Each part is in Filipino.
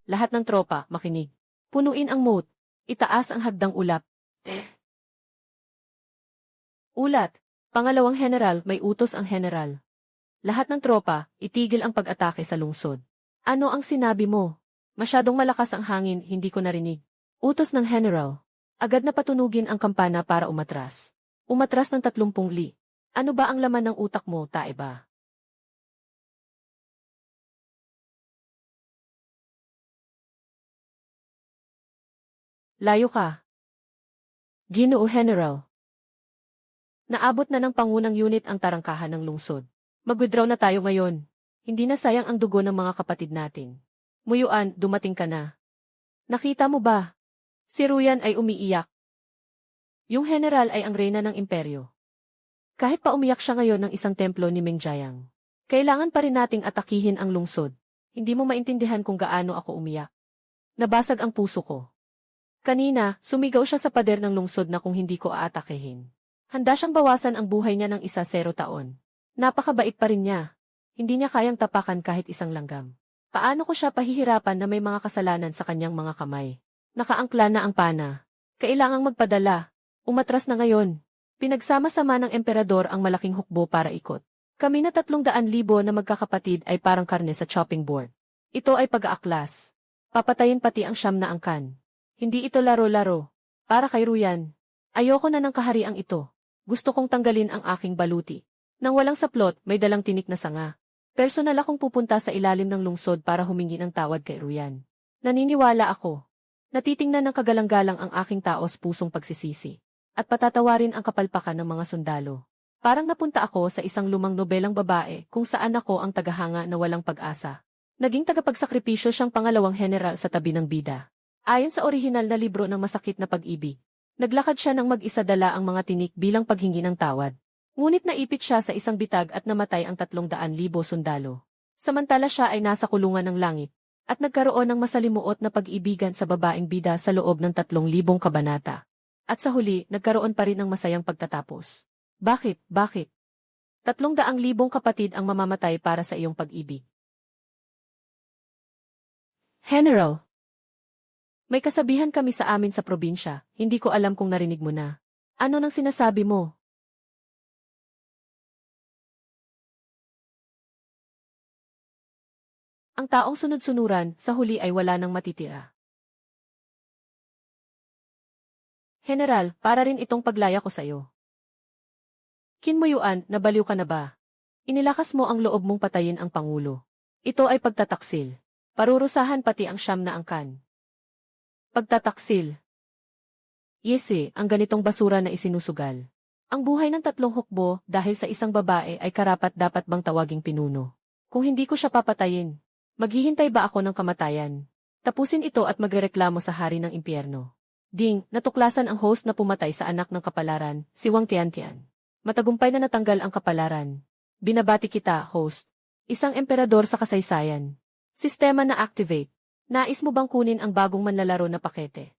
Lahat ng tropa, makinig. Punuin ang moat. Itaas ang hagdang ulap. Ulat. Pangalawang general, may utos ang general. Lahat ng tropa, itigil ang pag-atake sa lungsod. Ano ang sinabi mo? Masyadong malakas ang hangin, hindi ko narinig. Utos ng general. Agad na patunugin ang kampana para umatras. Umatras ng 30 li. Ano ba ang laman ng utak mo, Taeba? Layo ka. Ginoo General. Naabot na ng pangunang unit ang tarangkahan ng lungsod. Mag-withdraw na tayo ngayon. Hindi na sayang ang dugo ng mga kapatid natin. Muyuan, dumating ka na. Nakita mo ba? Si Ruyan ay umiiyak. Yung general ay ang reyna ng imperyo. Kahit pa umiyak siya ngayon ng isang templo ni Mengjayang. Kailangan pa rin nating atakihin ang lungsod. Hindi mo maintindihan kung gaano ako umiyak. Nabasag ang puso ko. Kanina, sumigaw siya sa pader ng lungsod na kung hindi ko aatakihin. Handa siyang bawasan ang buhay niya ng 10 taon. Napakabait pa rin niya. Hindi niya kayang tapakan kahit isang langgam. Paano ko siya pahihirapan na may mga kasalanan sa kanyang mga kamay? Nakaangkla na ang pana. Kailangang magpadala. Umatras na ngayon. Pinagsama-sama ng emperador ang malaking hukbo para ikot. Kami na 300,000 na magkakapatid ay parang karne sa chopping board. Ito ay pag-aaklas. Papatayin pati ang siyam na angkan. Hindi ito laro-laro. Para kay Ruyan. Ayoko na ng kahariang ito. Gusto kong tanggalin ang aking baluti. Nang walang saplot, may dalang tinik na sanga. Personal akong pupunta sa ilalim ng lungsod para humingi ng tawad kay Ruyan. Naniniwala ako. Natitingnan ng kagalang-galang ang aking taos pusong pagsisisi. At patatawarin ang kapalpakan ng mga sundalo. Parang napunta ako sa isang lumang nobelang babae kung saan ako ang tagahanga na walang pag-asa. Naging tagapagsakripisyo siyang pangalawang general sa tabi ng bida. Ayon sa orihinal na libro ng masakit na pag-ibig, naglakad siya ng mag-isa dala ang mga tinik bilang paghingi ng tawad. Ngunit naipit siya sa isang bitag at namatay ang 300,000 sundalo. Samantala siya ay nasa kulungan ng langit at nagkaroon ng masalimuot na pag-ibigan sa babaeng bida sa loob ng 3,000 kabanata. At sa huli, nagkaroon pa rin ng masayang pagtatapos. Bakit? 300,000 kapatid ang mamamatay para sa iyong pag-ibig. General. May kasabihan kami sa amin sa probinsya, hindi ko alam kung narinig mo na. Ano nang sinasabi mo? Ang taong sunod-sunuran, sa huli ay wala nang matitira. General, para rin itong paglaya ko sa'yo. Kinmuyuan, nabaliw ka na ba? Inilakas mo ang loob mong patayin ang Pangulo. Ito ay pagtataksil. Parurusahan pati ang siyam na angkan. Pagtataksil. Yese, ang ganitong basura na isinusugal. Ang buhay ng 3 hukbo dahil sa isang babae ay karapat-dapat bang tawaging pinuno? Kung hindi ko siya papatayin, maghihintay ba ako ng kamatayan? Tapusin ito at magrereklamo sa hari ng impyerno. Ding, natuklasan ang host na pumatay sa anak ng kapalaran, si Wang Tiantian. Matagumpay na natanggal ang kapalaran. Binabati kita, host. Isang emperador sa kasaysayan. Sistema na activate. Nais mo bang kunin ang bagong manlalaro na pakete?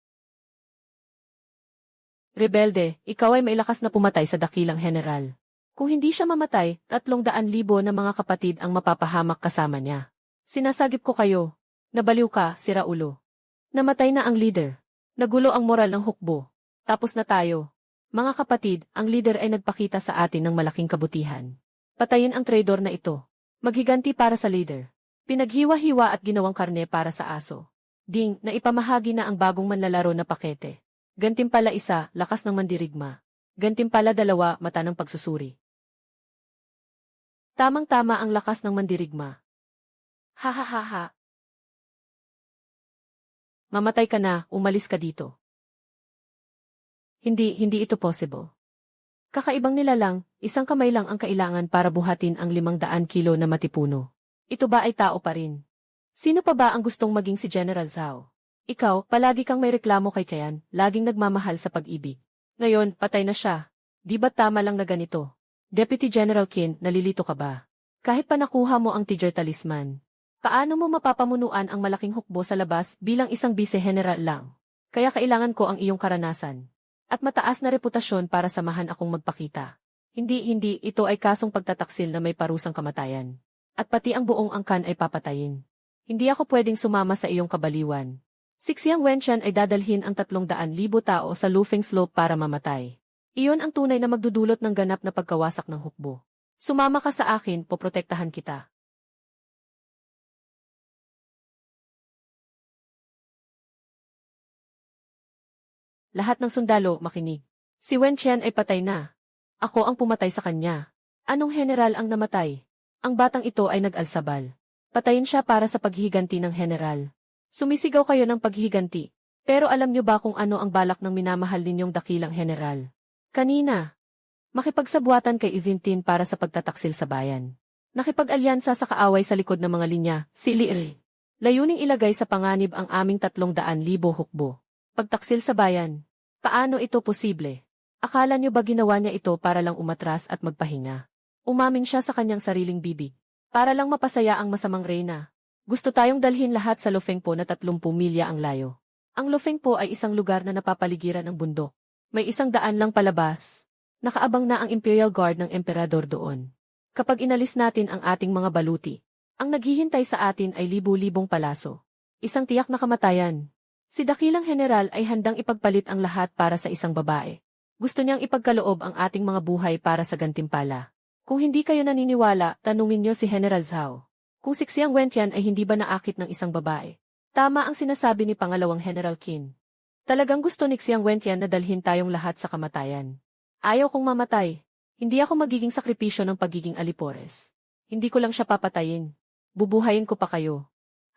Rebelde, ikaw ay mailakas na pumatay sa dakilang general. Kung hindi siya mamatay, 300,000 na mga kapatid ang mapapahamak kasama niya. Sinasagip ko kayo. Nabaliw ka, sira ulo. Namatay na ang leader. Nagulo ang moral ng hukbo. Tapos na tayo. Mga kapatid, ang leader ay nagpakita sa atin ng malaking kabutihan. Patayin ang traidor na ito. Maghiganti para sa leader. Pinaghiwa-hiwa at ginawang karne para sa aso. Ding, naipamahagi na ang bagong manlalaro na pakete. Gantimpala 1, lakas ng mandirigma. Gantimpala 2, mata ng pagsusuri. Tamang-tama ang lakas ng mandirigma. Ha ha ha ha. Mamatay ka na, umalis ka dito. Hindi ito possible. Kakaibang nilalang, isang kamay lang ang kailangan para buhatin ang 500 kilo na matipuno. Ito ba ay tao pa rin? Sino pa ba ang gustong maging si General Zhao? Ikaw, palagi kang may reklamo kay Tian, laging nagmamahal sa pag-ibig. Ngayon, patay na siya. Di ba tama lang na ganito? Deputy General Qin, nalilito ka ba? Kahit pa nakuha mo ang Tiger Talisman, paano mo mapapamunuan ang malaking hukbo sa labas bilang isang vice-general lang? Kaya kailangan ko ang iyong karanasan. At mataas na reputasyon para samahan akong magpakita. Hindi, ito ay kasong pagtataksil na may parusang kamatayan. At pati ang buong angkan ay papatayin. Hindi ako pwedeng sumama sa iyong kabaliwan. Si Xiang Wenqian ay dadalhin ang 300,000 tao sa Lufeng Slope para mamatay. Iyon ang tunay na magdudulot ng ganap na pagkawasak ng hukbo. Sumama ka sa akin, poprotektahan kita. Lahat ng sundalo, makinig. Si Wenqian ay patay na. Ako ang pumatay sa kanya. Anong general ang namatay? Ang batang ito ay nag-alsabal. Patayin siya para sa paghihiganti ng general. Sumisigaw kayo ng paghihiganti. Pero alam niyo ba kung ano ang balak ng minamahal ninyong dakilang general? Kanina, makipagsabuatan kay Ivintin para sa pagtataksil sa bayan. Nakipag-alyansa sa kaaway sa likod ng mga linya, si Li. Layuning ilagay sa panganib ang aming 300,000 hukbo. Pagtaksil sa bayan. Paano ito posible? Akala niyo ba ginawa niya ito para lang umatras at magpahinga? Umamin siya sa kanyang sariling bibig. Para lang mapasaya ang masamang reyna. Gusto tayong dalhin lahat sa Lufengpo na 30 milya ang layo. Ang Lufengpo ay isang lugar na napapaligiran ng bundok. May 100 lang palabas. Nakaabang na ang Imperial Guard ng Emperador doon. Kapag inalis natin ang ating mga baluti, ang naghihintay sa atin ay libu-libong palaso. Isang tiyak na kamatayan. Si dakilang general ay handang ipagpalit ang lahat para sa isang babae. Gusto niyang ipagkaloob ang ating mga buhay para sa gantimpala. Kung hindi kayo naniniwala, tanungin niyo si General Zhao. Kung si Xiang Wenqian ay hindi ba naakit ng isang babae? Tama ang sinasabi ni Pangalawang General Qin. Talagang gusto ni Xiang Wenqian na dalhin tayong lahat sa kamatayan. Ayaw kong mamatay. Hindi ako magiging sakripisyo ng pagiging Alipores. Hindi ko lang siya papatayin. Bubuhayin ko pa kayo.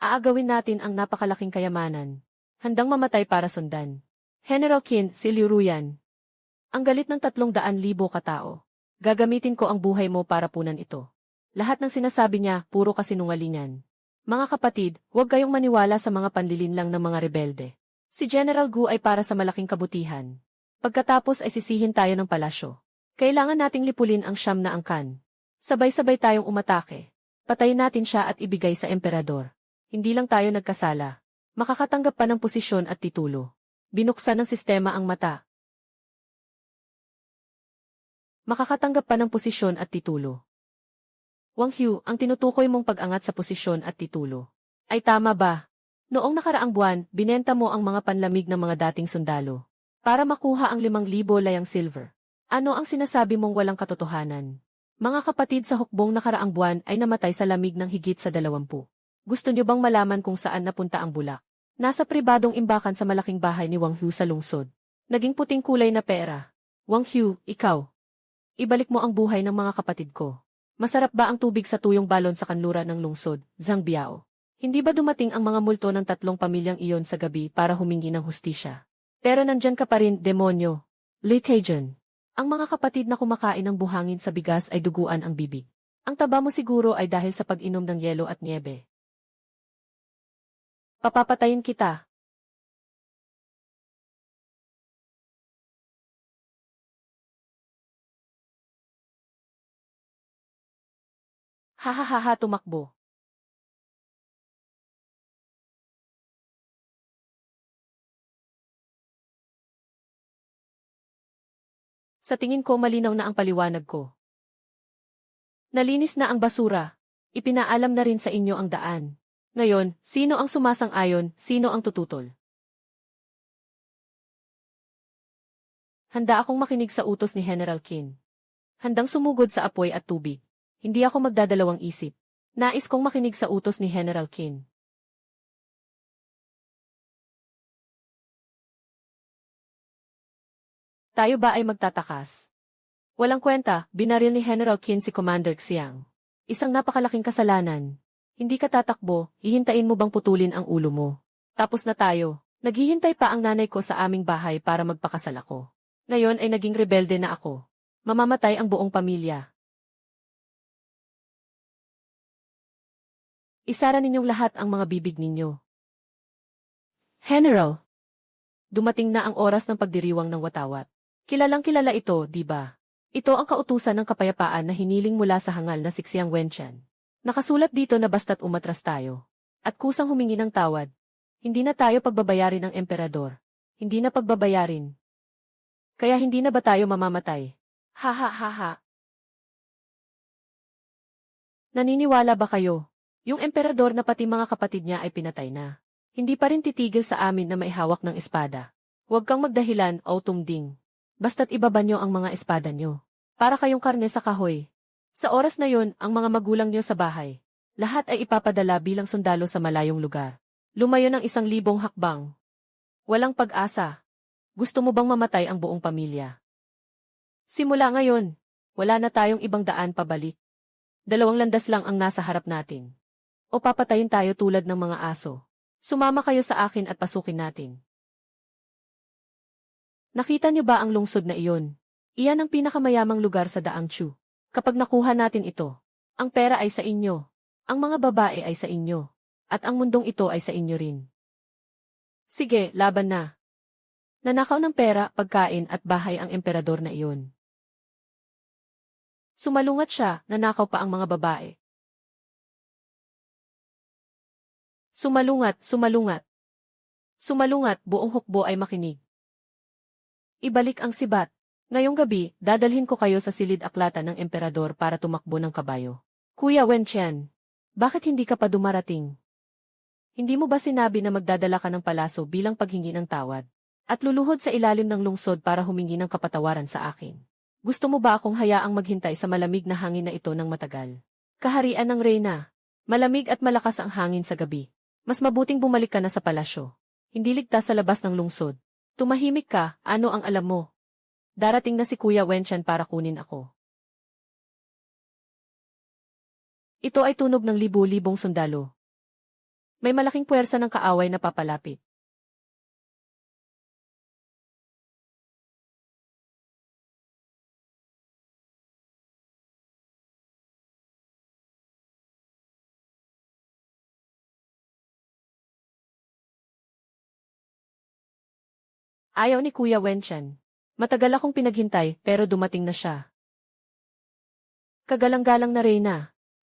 Aagawin natin ang napakalaking kayamanan. Handang mamatay para sundan. General Qin, si Liu Ruyan. Ang galit ng 300,000 katao. Gagamitin ko ang buhay mo para punan ito. Lahat ng sinasabi niya, puro kasinungalingan. Mga kapatid, huwag kayong maniwala sa mga panlilinlang ng mga rebelde. Si General Gu ay para sa malaking kabutihan. Pagkatapos ay sisihin tayo ng palasyo. Kailangan nating lipulin ang siyam na angkan. Sabay-sabay tayong umatake. Patayin natin siya at ibigay sa emperador. Hindi lang tayo nagkasala. Makakatanggap pa ng posisyon at titulo. Binuksan ng sistema ang mata. Makakatanggap pa ng posisyon at titulo. Wang Hu, ang tinutukoy mong pag-angat sa posisyon at titulo. Ay tama ba? Noong nakaraang buwan, binenta mo ang mga panlamig ng mga dating sundalo. Para makuha ang 5,000 layang silver. Ano ang sinasabi mong walang katotohanan? Mga kapatid sa hukbong nakaraang buwan ay namatay sa lamig ng higit sa 20. Gusto niyo bang malaman kung saan napunta ang bulak? Nasa pribadong imbakan sa malaking bahay ni Wang Hu sa lungsod. Naging puting kulay na pera. Wang Hu, ikaw. Ibalik mo ang buhay ng mga kapatid ko. Masarap ba ang tubig sa tuyong balon sa kanluran ng lungsod, Zhang Biao? Hindi ba dumating ang mga multo ng 3 pamilyang iyon sa gabi para humingi ng hustisya? Pero nandyan ka pa rin, demonyo. Li Taijun. Ang mga kapatid na kumakain ng buhangin sa bigas ay duguan ang bibig. Ang taba mo siguro ay dahil sa pag-inom ng yelo at niebe. Papapatayin kita. Hahaha, tumakbo. Sa tingin ko malinaw na ang paliwanag ko. Nalinis na ang basura. Ipinaalam na rin sa inyo ang daan. Ngayon, sino ang sumasang-ayon, sino ang tututol? Handa akong makinig sa utos ni General Qin. Handang sumugod sa apoy at tubig. Hindi ako magdadalawang isip. Nais kong makinig sa utos ni General Qin. Tayo ba ay magtatakas? Walang kwenta, binaril ni General Qin si Commander Xiang. Isang napakalaking kasalanan. Hindi ka tatakbo, hihintayin mo bang putulin ang ulo mo? Tapos na tayo. Naghihintay pa ang nanay ko sa aming bahay para magpakasal ako. Ngayon ay naging rebelde na ako. Mamamatay ang buong pamilya. Isara ninyong lahat ang mga bibig ninyo. General! Dumating na ang oras ng pagdiriwang ng watawat. Kilalang kilala ito, di ba? Ito ang kautusan ng kapayapaan na hiniling mula sa hangal na si Xiang Wenqian. Nakasulat dito na basta't umatras tayo. At kusang humingi ng tawad. Hindi na tayo pagbabayarin ng emperador. Hindi na pagbabayarin. Kaya hindi na ba tayo mamamatay? Ha ha ha ha. Naniniwala ba kayo? Yung emperador na pati mga kapatid niya ay pinatay na. Hindi pa rin titigil sa amin na maihawak ng espada. Huwag kang magdahilan o tumding. Basta't ibaba nyo ang mga espada nyo. Para kayong karne sa kahoy. Sa oras na yon, ang mga magulang nyo sa bahay. Lahat ay ipapadala bilang sundalo sa malayong lugar. Lumayo ng 1,000 hakbang. Walang pag-asa. Gusto mo bang mamatay ang buong pamilya? Simula ngayon, wala na tayong ibang daan pabalik. 2 landas lang ang nasa harap natin. O papatayin tayo tulad ng mga aso. Sumama kayo sa akin at pasukin natin. Nakita niyo ba ang lungsod na iyon? Iyan ang pinakamayamang lugar sa Daang Chu. Kapag nakuha natin ito, ang pera ay sa inyo, ang mga babae ay sa inyo, at ang mundong ito ay sa inyo rin. Sige, laban na. Nanakaw ng pera, pagkain at bahay ang emperador na iyon. Sumalungat siya, nanakaw pa ang mga babae. Sumalungat, sumalungat. Sumalungat, buong hukbo ay makinig. Ibalik ang sibat. Ngayong gabi, dadalhin ko kayo sa silid-aklatan ng emperador para tumakbo ng kabayo. Kuya Wenqian, bakit hindi ka pa dumarating? Hindi mo ba sinabi na magdadala ka ng palaso bilang paghingi ng tawad? At luluhod sa ilalim ng lungsod para humingi ng kapatawaran sa akin? Gusto mo ba akong hayaang maghintay sa malamig na hangin na ito ng matagal? Kaharian ng reyna. Malamig at malakas ang hangin sa gabi. Mas mabuting bumalik ka na sa palasyo. Hindi ligtas sa labas ng lungsod. Tumahimik ka, ano ang alam mo? Darating na si Kuya Wenqian para kunin ako. Ito ay tunog ng libu-libong sundalo. May malaking puwersa ng kaaway na papalapit. Ayaw ni Kuya Wenqian. Matagal akong pinaghintay pero dumating na siya. Kagalang-galang na reyna.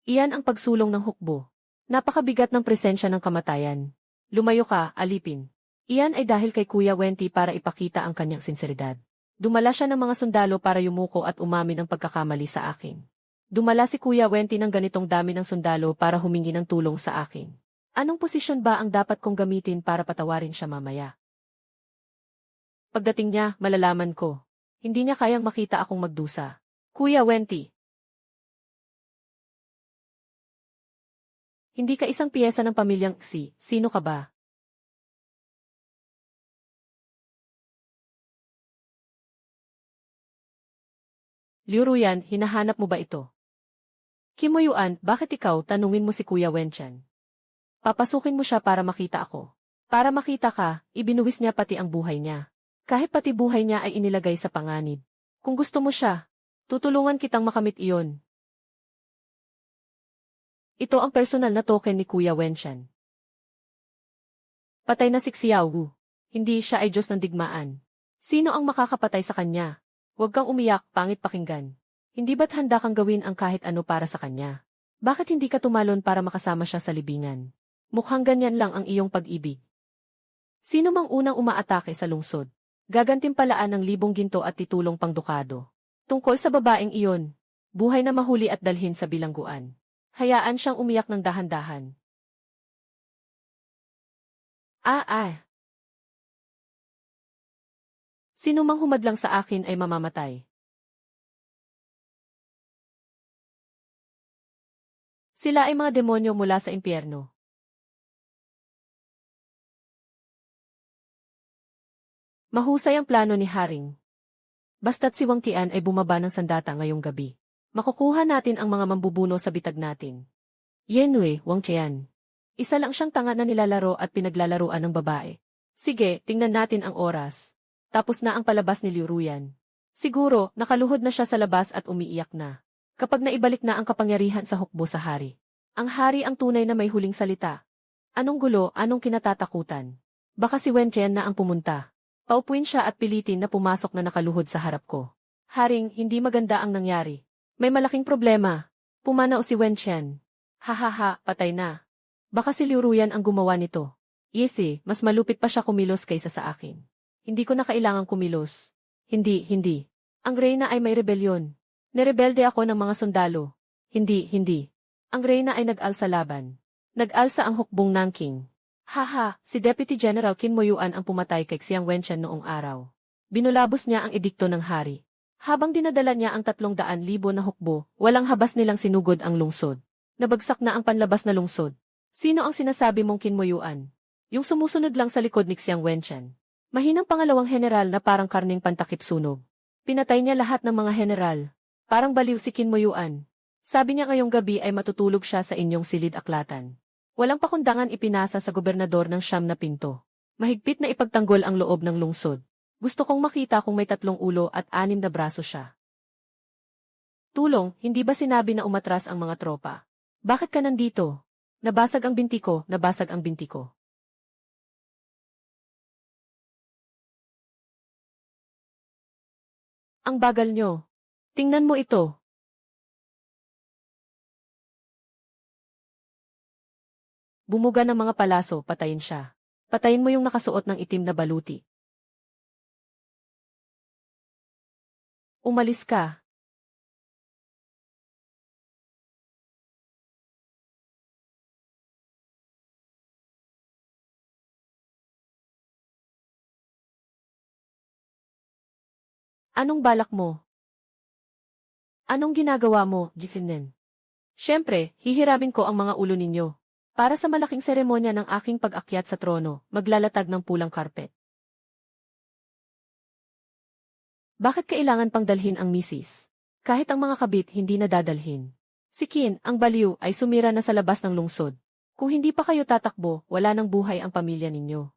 Iyan ang pagsulong ng hukbo. Napakabigat ng presensya ng kamatayan. Lumayo ka, alipin. Iyan ay dahil kay Kuya Wenti para ipakita ang kanyang sinseridad. Dumala siya ng mga sundalo para yumuko at umamin ang pagkakamali sa akin. Dumala si Kuya Wenti ng ganitong dami ng sundalo para humingi ng tulong sa akin. Anong posisyon ba ang dapat kong gamitin para patawarin siya mamaya? Pagdating niya, malalaman ko. Hindi niya kayang makita akong magdusa. Kuya Wenti. Hindi ka isang piyesa ng pamilyang Xi. Sino ka ba? Liu Ruyan, hinahanap mo ba ito? Kim Mo-yuan, bakit ikaw? Tanungin mo si Kuya Wenqian. Papasukin mo siya para makita ako. Para makita ka, ibinuwis niya pati ang buhay niya. Kahit pati buhay niya ay inilagay sa panganib. Kung gusto mo siya, tutulungan kitang makamit iyon. Ito ang personal na token ni Kuya Wenqian. Patay na si Xiao Wu. Hindi siya ay Diyos ng digmaan. Sino ang makakapatay sa kanya? Huwag kang umiyak, pangit pakinggan. Hindi ba't handa kang gawin ang kahit ano para sa kanya? Bakit hindi ka tumalon para makasama siya sa libingan? Mukhang ganyan lang ang iyong pag-ibig. Sino mang unang umaatake sa lungsod? Gagantimpalaan ng 1,000 ginto at titulong pangdukado. Tungkol sa babaeng iyon, buhay na mahuli at dalhin sa bilangguan. Hayaan siyang umiyak ng dahan-dahan. Sino mang humadlang sa akin ay mamamatay. Sila ay mga demonyo mula sa impyerno. Mahusay ang plano ni Haring. Basta't si Wang Tian ay bumaba ng sandata ngayong gabi. Makukuha natin ang mga mambubuno sa bitag natin. Yenwei, Wang Tian. Isa lang siyang tanga na nilalaro at pinaglalaruan ng babae. Sige, tingnan natin ang oras. Tapos na ang palabas ni Liu Ruyan. Siguro, nakaluhod na siya sa labas at umiiyak na. Kapag naibalik na ang kapangyarihan sa hukbo sa hari. Ang hari ang tunay na may huling salita. Anong gulo, anong kinatatakutan? Baka si Wenqian na ang pumunta. Paupuin siya at pilitin na pumasok na nakaluhod sa harap ko. Haring, hindi maganda ang nangyari. May malaking problema. Pumanaw si Wenqian. Hahaha, patay na. Baka si Liu Ruyan ang gumawa nito. Yithi, mas malupit pa siya kumilos kaysa sa akin. Hindi ko na kailangang kumilos. Hindi. Ang reyna ay may rebelyon. Nerebelde ako ng mga sundalo. Hindi. Ang reyna ay nag-alsa laban. Nag-alsa ang hukbong Nanking. Haha, si Deputy General Qin Moyuan ang pumatay kay Xiang Wenchen noong araw. Binulabos niya ang edikto ng hari. Habang dinadala niya ang 300,000 na hukbo, walang habas nilang sinugod ang lungsod. Nabagsak na ang panlabas na lungsod. Sino ang sinasabi mong Qin Moyuan? Yung sumusunod lang sa likod ni Xiang Wenchen. Mahinang pangalawang general na parang karning pantakip-sunog. Pinatay niya lahat ng mga general. Parang baliw si Qin Moyuan. Sabi niya ngayong gabi ay matutulog siya sa inyong silid-aklatan. Walang pakundangan ipinasa sa gobernador ng Siyam na pinto. Mahigpit na ipagtanggol ang loob ng lungsod. Gusto kong makita kung may 3 ulo at 6 na braso siya. Tulong, hindi ba sinabi na umatras ang mga tropa? Bakit ka nandito? Nabasag ang binti ko, nabasag ang binti ko. Ang bagal nyo. Tingnan mo ito. Bumuga ng mga palaso, patayin siya. Patayin mo yung nakasuot ng itim na baluti. Umalis ka. Anong balak mo? Anong ginagawa mo, Gifinen? Siyempre, hihiramin ko ang mga ulo ninyo. Para sa malaking seremonya ng aking pag-akyat sa trono, maglalatag ng pulang karpet. Bakit kailangan pang dalhin ang misis? Kahit ang mga kabit hindi na dadalhin. Si Qin, ang baliw, ay sumira na sa labas ng lungsod. Kung hindi pa kayo tatakbo, wala nang buhay ang pamilya ninyo.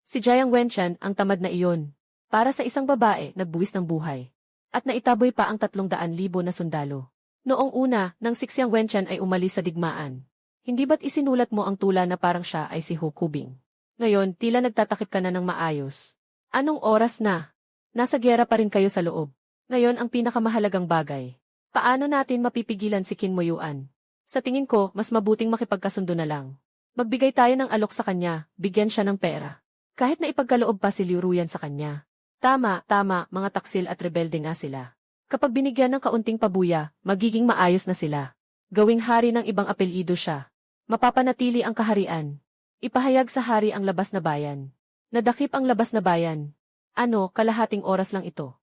Si Jiang Wenchen, ang tamad na iyon. Para sa isang babae, nagbuwis ng buhay. At naitaboy pa ang 300,000 na sundalo. Noong una, nang si Xiang Wenchen ay umalis sa digmaan. Hindi ba't isinulat mo ang tula na parang siya ay si Hu Kubing? Ngayon, tila nagtatakip ka na ng maayos. Anong oras na? Nasa gyera pa rin kayo sa loob. Ngayon ang pinakamahalagang bagay. Paano natin mapipigilan si Qin Moyuan? Sa tingin ko, mas mabuting makipagkasundo na lang. Magbigay tayo ng alok sa kanya, bigyan siya ng pera. Kahit na ipagkaloob pa si Liu Ruyan sa kanya. Tama, mga taksil at rebelde nga sila. Kapag binigyan ng kaunting pabuya, magiging maayos na sila. Gawing hari ng ibang apelyido siya. Mapapanatili ang kaharian. Ipahayag sa hari ang labas na bayan. Nadakip ang labas na bayan. Ano, kalahating oras lang ito.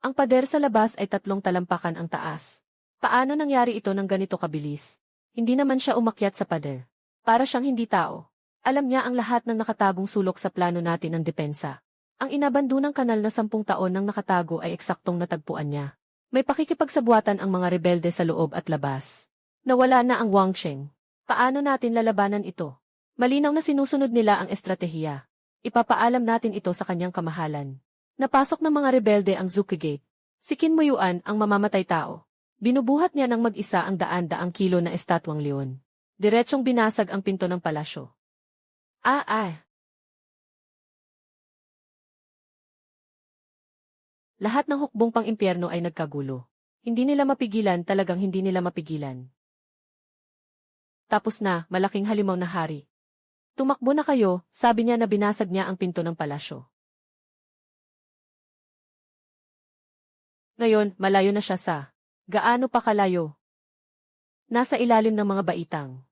Ang pader sa labas ay 3 talampakan ang taas. Paano nangyari ito ng ganito kabilis? Hindi naman siya umakyat sa pader. Para siyang hindi tao. Alam niya ang lahat ng nakatagong sulok sa plano natin ng depensa. Ang inabandunang kanal na 10 taon nang nakatago ay eksaktong natagpuan niya. May pakikipagsabuatan ang mga rebelde sa loob at labas. Nawala na ang Wang Cheng. Paano natin lalabanan ito? Malinaw na sinusunod nila ang estratehiya. Ipapaalam natin ito sa kanyang kamahalan. Napasok ng mga rebelde ang Zuki Gate. Si Qin Moyuan ang mamamatay tao. Binubuhat niya ng mag-isa ang daan-daang kilo na estatwang leon. Diretsong binasag ang pinto ng palasyo. Lahat ng hukbong pang-impyerno ay nagkagulo. Hindi nila mapigilan, talagang hindi nila mapigilan. Tapos na, malaking halimaw na hari. Tumakbo na kayo, sabi niya na binasag niya ang pinto ng palasyo. Ngayon, malayo na siya sa. Gaano pa kalayo? Nasa ilalim ng mga baitang.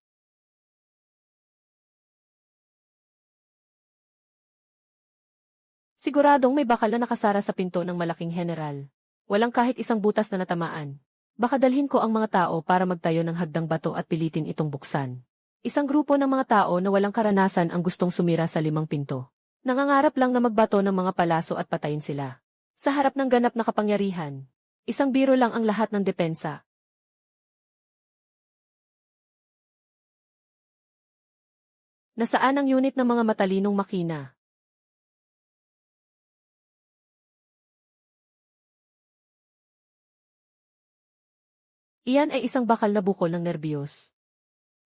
Siguradong may bakal na nakasara sa pinto ng malaking general. Walang kahit isang butas na natamaan. Baka dalhin ko ang mga tao para magtayo ng hagdang bato at pilitin itong buksan. Isang grupo ng mga tao na walang karanasan ang gustong sumira sa 5 pinto. Nangangarap lang na magbato ng mga palaso at patayin sila. Sa harap ng ganap na kapangyarihan. Isang biro lang ang lahat ng depensa. Nasaan ang unit ng mga matalinong makina? Iyan ay isang bakal na bukol ng nerbiyos.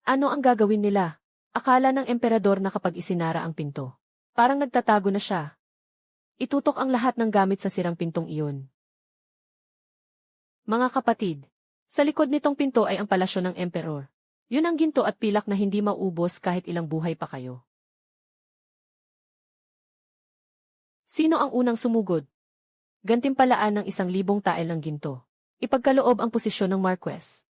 Ano ang gagawin nila? Akala ng emperador na kapag isinara ang pinto. Parang nagtatago na siya. Itutok ang lahat ng gamit sa sirang pintong iyon. Mga kapatid, sa likod nitong pinto ay ang palasyo ng emperor. Yun ang ginto at pilak na hindi maubos kahit ilang buhay pa kayo. Sino ang unang sumugod? Gantimpalaan ng 1,000 tael ng ginto. Ipagkaloob ang posisyon ng Marquess.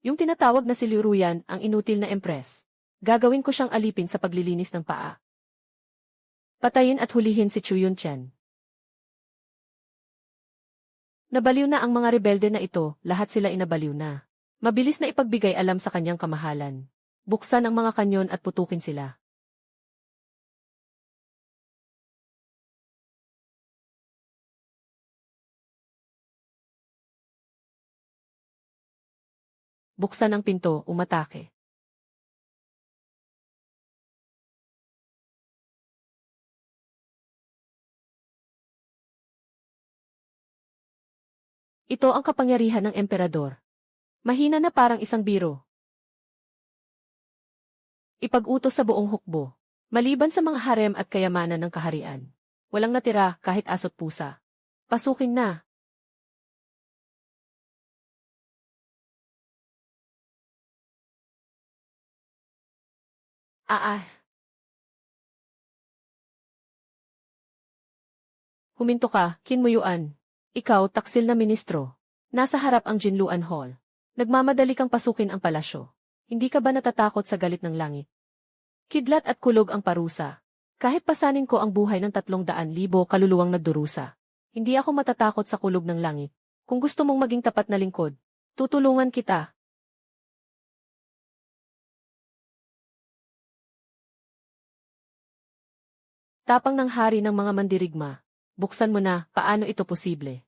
Yung tinatawag na si Liu Ruyan ang inutil na empress. Gagawin ko siyang alipin sa paglilinis ng paa. Patayin at hulihin si Chu Yunchen. Nabaliw na ang mga rebelde na ito, lahat sila inabaliw na. Mabilis na ipagbigay alam sa kanyang kamahalan. Buksan ang mga kanyon at putukin sila. Buksan ang pinto, umatake. Ito ang kapangyarihan ng emperador. Mahina na parang isang biro. Ipag-utos sa buong hukbo. Maliban sa mga harem at kayamanan ng kaharian. Walang natira kahit aso't pusa. Pasukin na. Huminto ka, Qin Muyuan. Ikaw, taksil na ministro. Nasa harap ang Jinluan Hall. Nagmamadali kang pasukin ang palasyo. Hindi ka ba natatakot sa galit ng langit? Kidlat at kulog ang parusa. Kahit pasanin ko ang buhay ng 300,000 kaluluwang nagdurusa. Hindi ako matatakot sa kulog ng langit. Kung gusto mong maging tapat na lingkod, tutulungan kita. Tapang ng hari ng mga mandirigma. Buksan mo na, paano ito posible?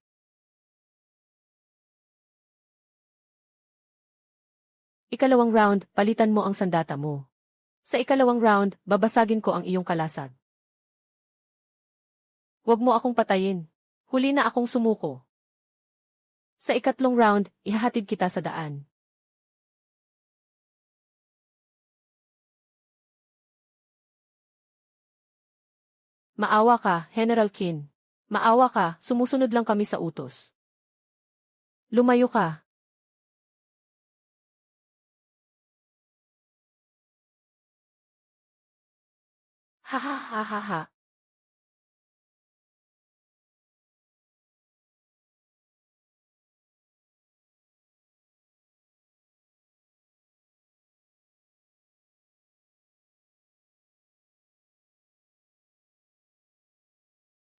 Ikalawang round, palitan mo ang sandata mo. Sa ikalawang round, babasagin ko ang iyong kalasag. Huwag mo akong patayin. Huli na akong sumuko. Sa ikatlong round, ihahatid kita sa daan. Maawa ka, General Qin. Maawa ka, sumusunod lang kami sa utos. Lumayo ka. Ha ha ha ha ha.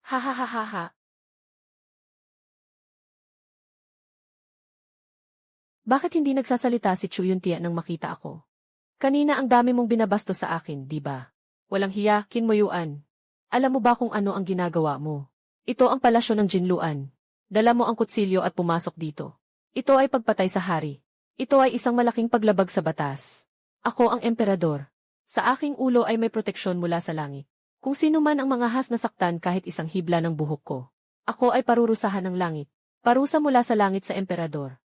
Ha ha ha ha ha. Bakit hindi nagsasalita si Chu Yuntia nang makita ako? Kanina ang dami mong binabasto sa akin, di ba? Walang hiya, Qin Muyuan. Alam mo ba kung ano ang ginagawa mo? Ito ang palasyo ng Jinluan. Dala mo ang kutsilyo at pumasok dito. Ito ay pagpatay sa hari. Ito ay isang malaking paglabag sa batas. Ako ang emperador. Sa aking ulo ay may proteksyon mula sa langit. Kung sino man ang mga has nasaktan kahit isang hibla ng buhok ko. Ako ay parurusahan ng langit. Parusa mula sa langit sa emperador.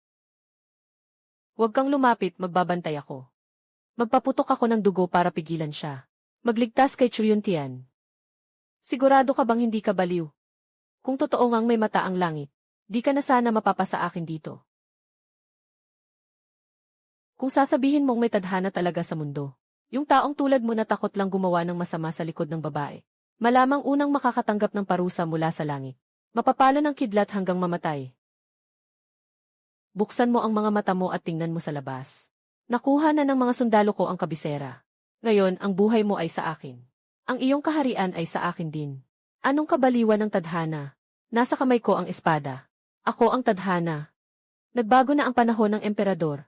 Huwag kang lumapit, magbabantay ako. Magpaputok ako ng dugo para pigilan siya. Magligtas kay Chu Yuntian. Sigurado ka bang hindi ka baliw? Kung totoo ngang may mata ang langit, di ka na sana mapapasa akin dito. Kung sasabihin mong may tadhana talaga sa mundo, yung taong tulad mo na takot lang gumawa ng masama sa likod ng babae, malamang unang makakatanggap ng parusa mula sa langit. Mapapalo ng kidlat hanggang mamatay. Buksan mo ang mga mata mo at tingnan mo sa labas. Nakuha na ng mga sundalo ko ang kabisera. Ngayon, ang buhay mo ay sa akin. Ang iyong kaharian ay sa akin din. Anong kabaliwan ng tadhana? Nasa kamay ko ang espada. Ako ang tadhana. Nagbago na ang panahon ng emperador.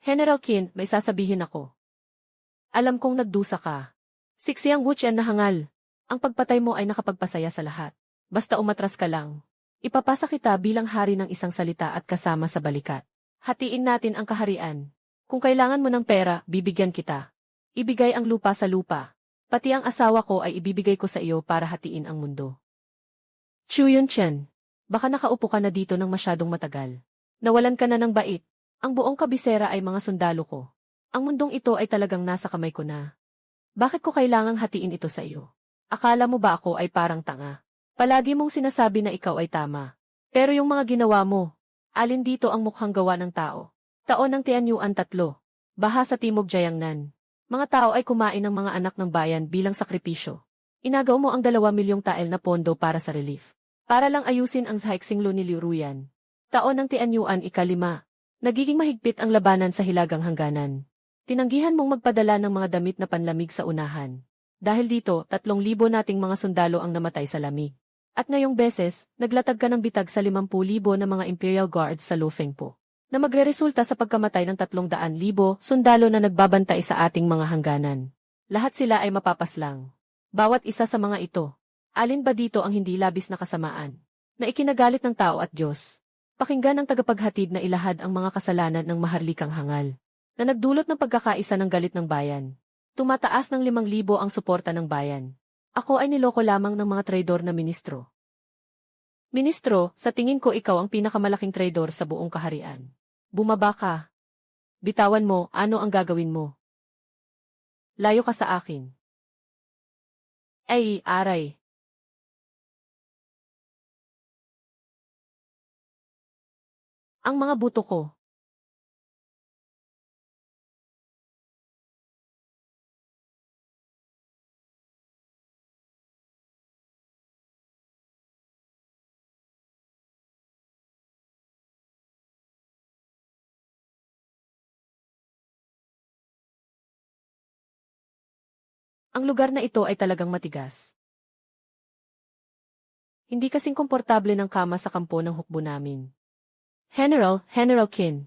General Qin, may sasabihin ako. Alam kong nagdusa ka. Siksiyang Wuqian na hangal. Ang pagpatay mo ay nakapagpasaya sa lahat. Basta umatras ka lang. Ipapasa kita bilang hari ng isang salita at kasama sa balikat. Hatiin natin ang kaharian. Kung kailangan mo ng pera, bibigyan kita. Ibigay ang lupa sa lupa. Pati ang asawa ko ay ibibigay ko sa iyo para hatiin ang mundo. Chu Yunchen, baka nakaupo ka na dito ng masyadong matagal. Nawalan ka na ng bait. Ang buong kabisera ay mga sundalo ko. Ang mundong ito ay talagang nasa kamay ko na. Bakit ko kailangang hatiin ito sa iyo? Akala mo ba ako ay parang tanga? Palagi mong sinasabi na ikaw ay tama. Pero yung mga ginawa mo, alin dito ang mukhang gawa ng tao? Taon ng Tianyuan 3. Baha sa Timog Jiangnan. Mga tao ay kumain ng mga anak ng bayan bilang sakripisyo. Inagaw mo ang 2 milyong tael na pondo para sa relief. Para lang ayusin ang Zhaixinglo ni Liu Ruyan. Taon ng Tianyuan 5. Nagiging mahigpit ang labanan sa hilagang hangganan. Tinanggihan mong magpadala ng mga damit na panlamig sa unahan. Dahil dito, 3,000 nating mga sundalo ang namatay sa lamig. At ngayong beses, naglatag ka ng bitag sa 50,000 na mga Imperial Guards sa Lufengpo, na magreresulta sa pagkamatay ng 300,000 sundalo na nagbabantay sa ating mga hangganan. Lahat sila ay mapapaslang. Bawat isa sa mga ito. Alin ba dito ang hindi labis na kasamaan, na ikinagalit ng tao at Diyos? Pakinggan ang tagapaghatid na ilahad ang mga kasalanan ng maharlikang hangal, na nagdulot ng pagkakaisa ng galit ng bayan. Tumataas ng 5,000 ang suporta ng bayan. Ako ay niloko lamang ng mga traidor na ministro. Ministro, sa tingin ko ikaw ang pinakamalaking traidor sa buong kaharian. Bumaba ka. Bitawan mo, ano ang gagawin mo? Layo ka sa akin. Ay, aray. Ang mga buto ko. Ang lugar na ito ay talagang matigas. Hindi kasing komportable ng kama sa kampo ng hukbo namin. General Qin.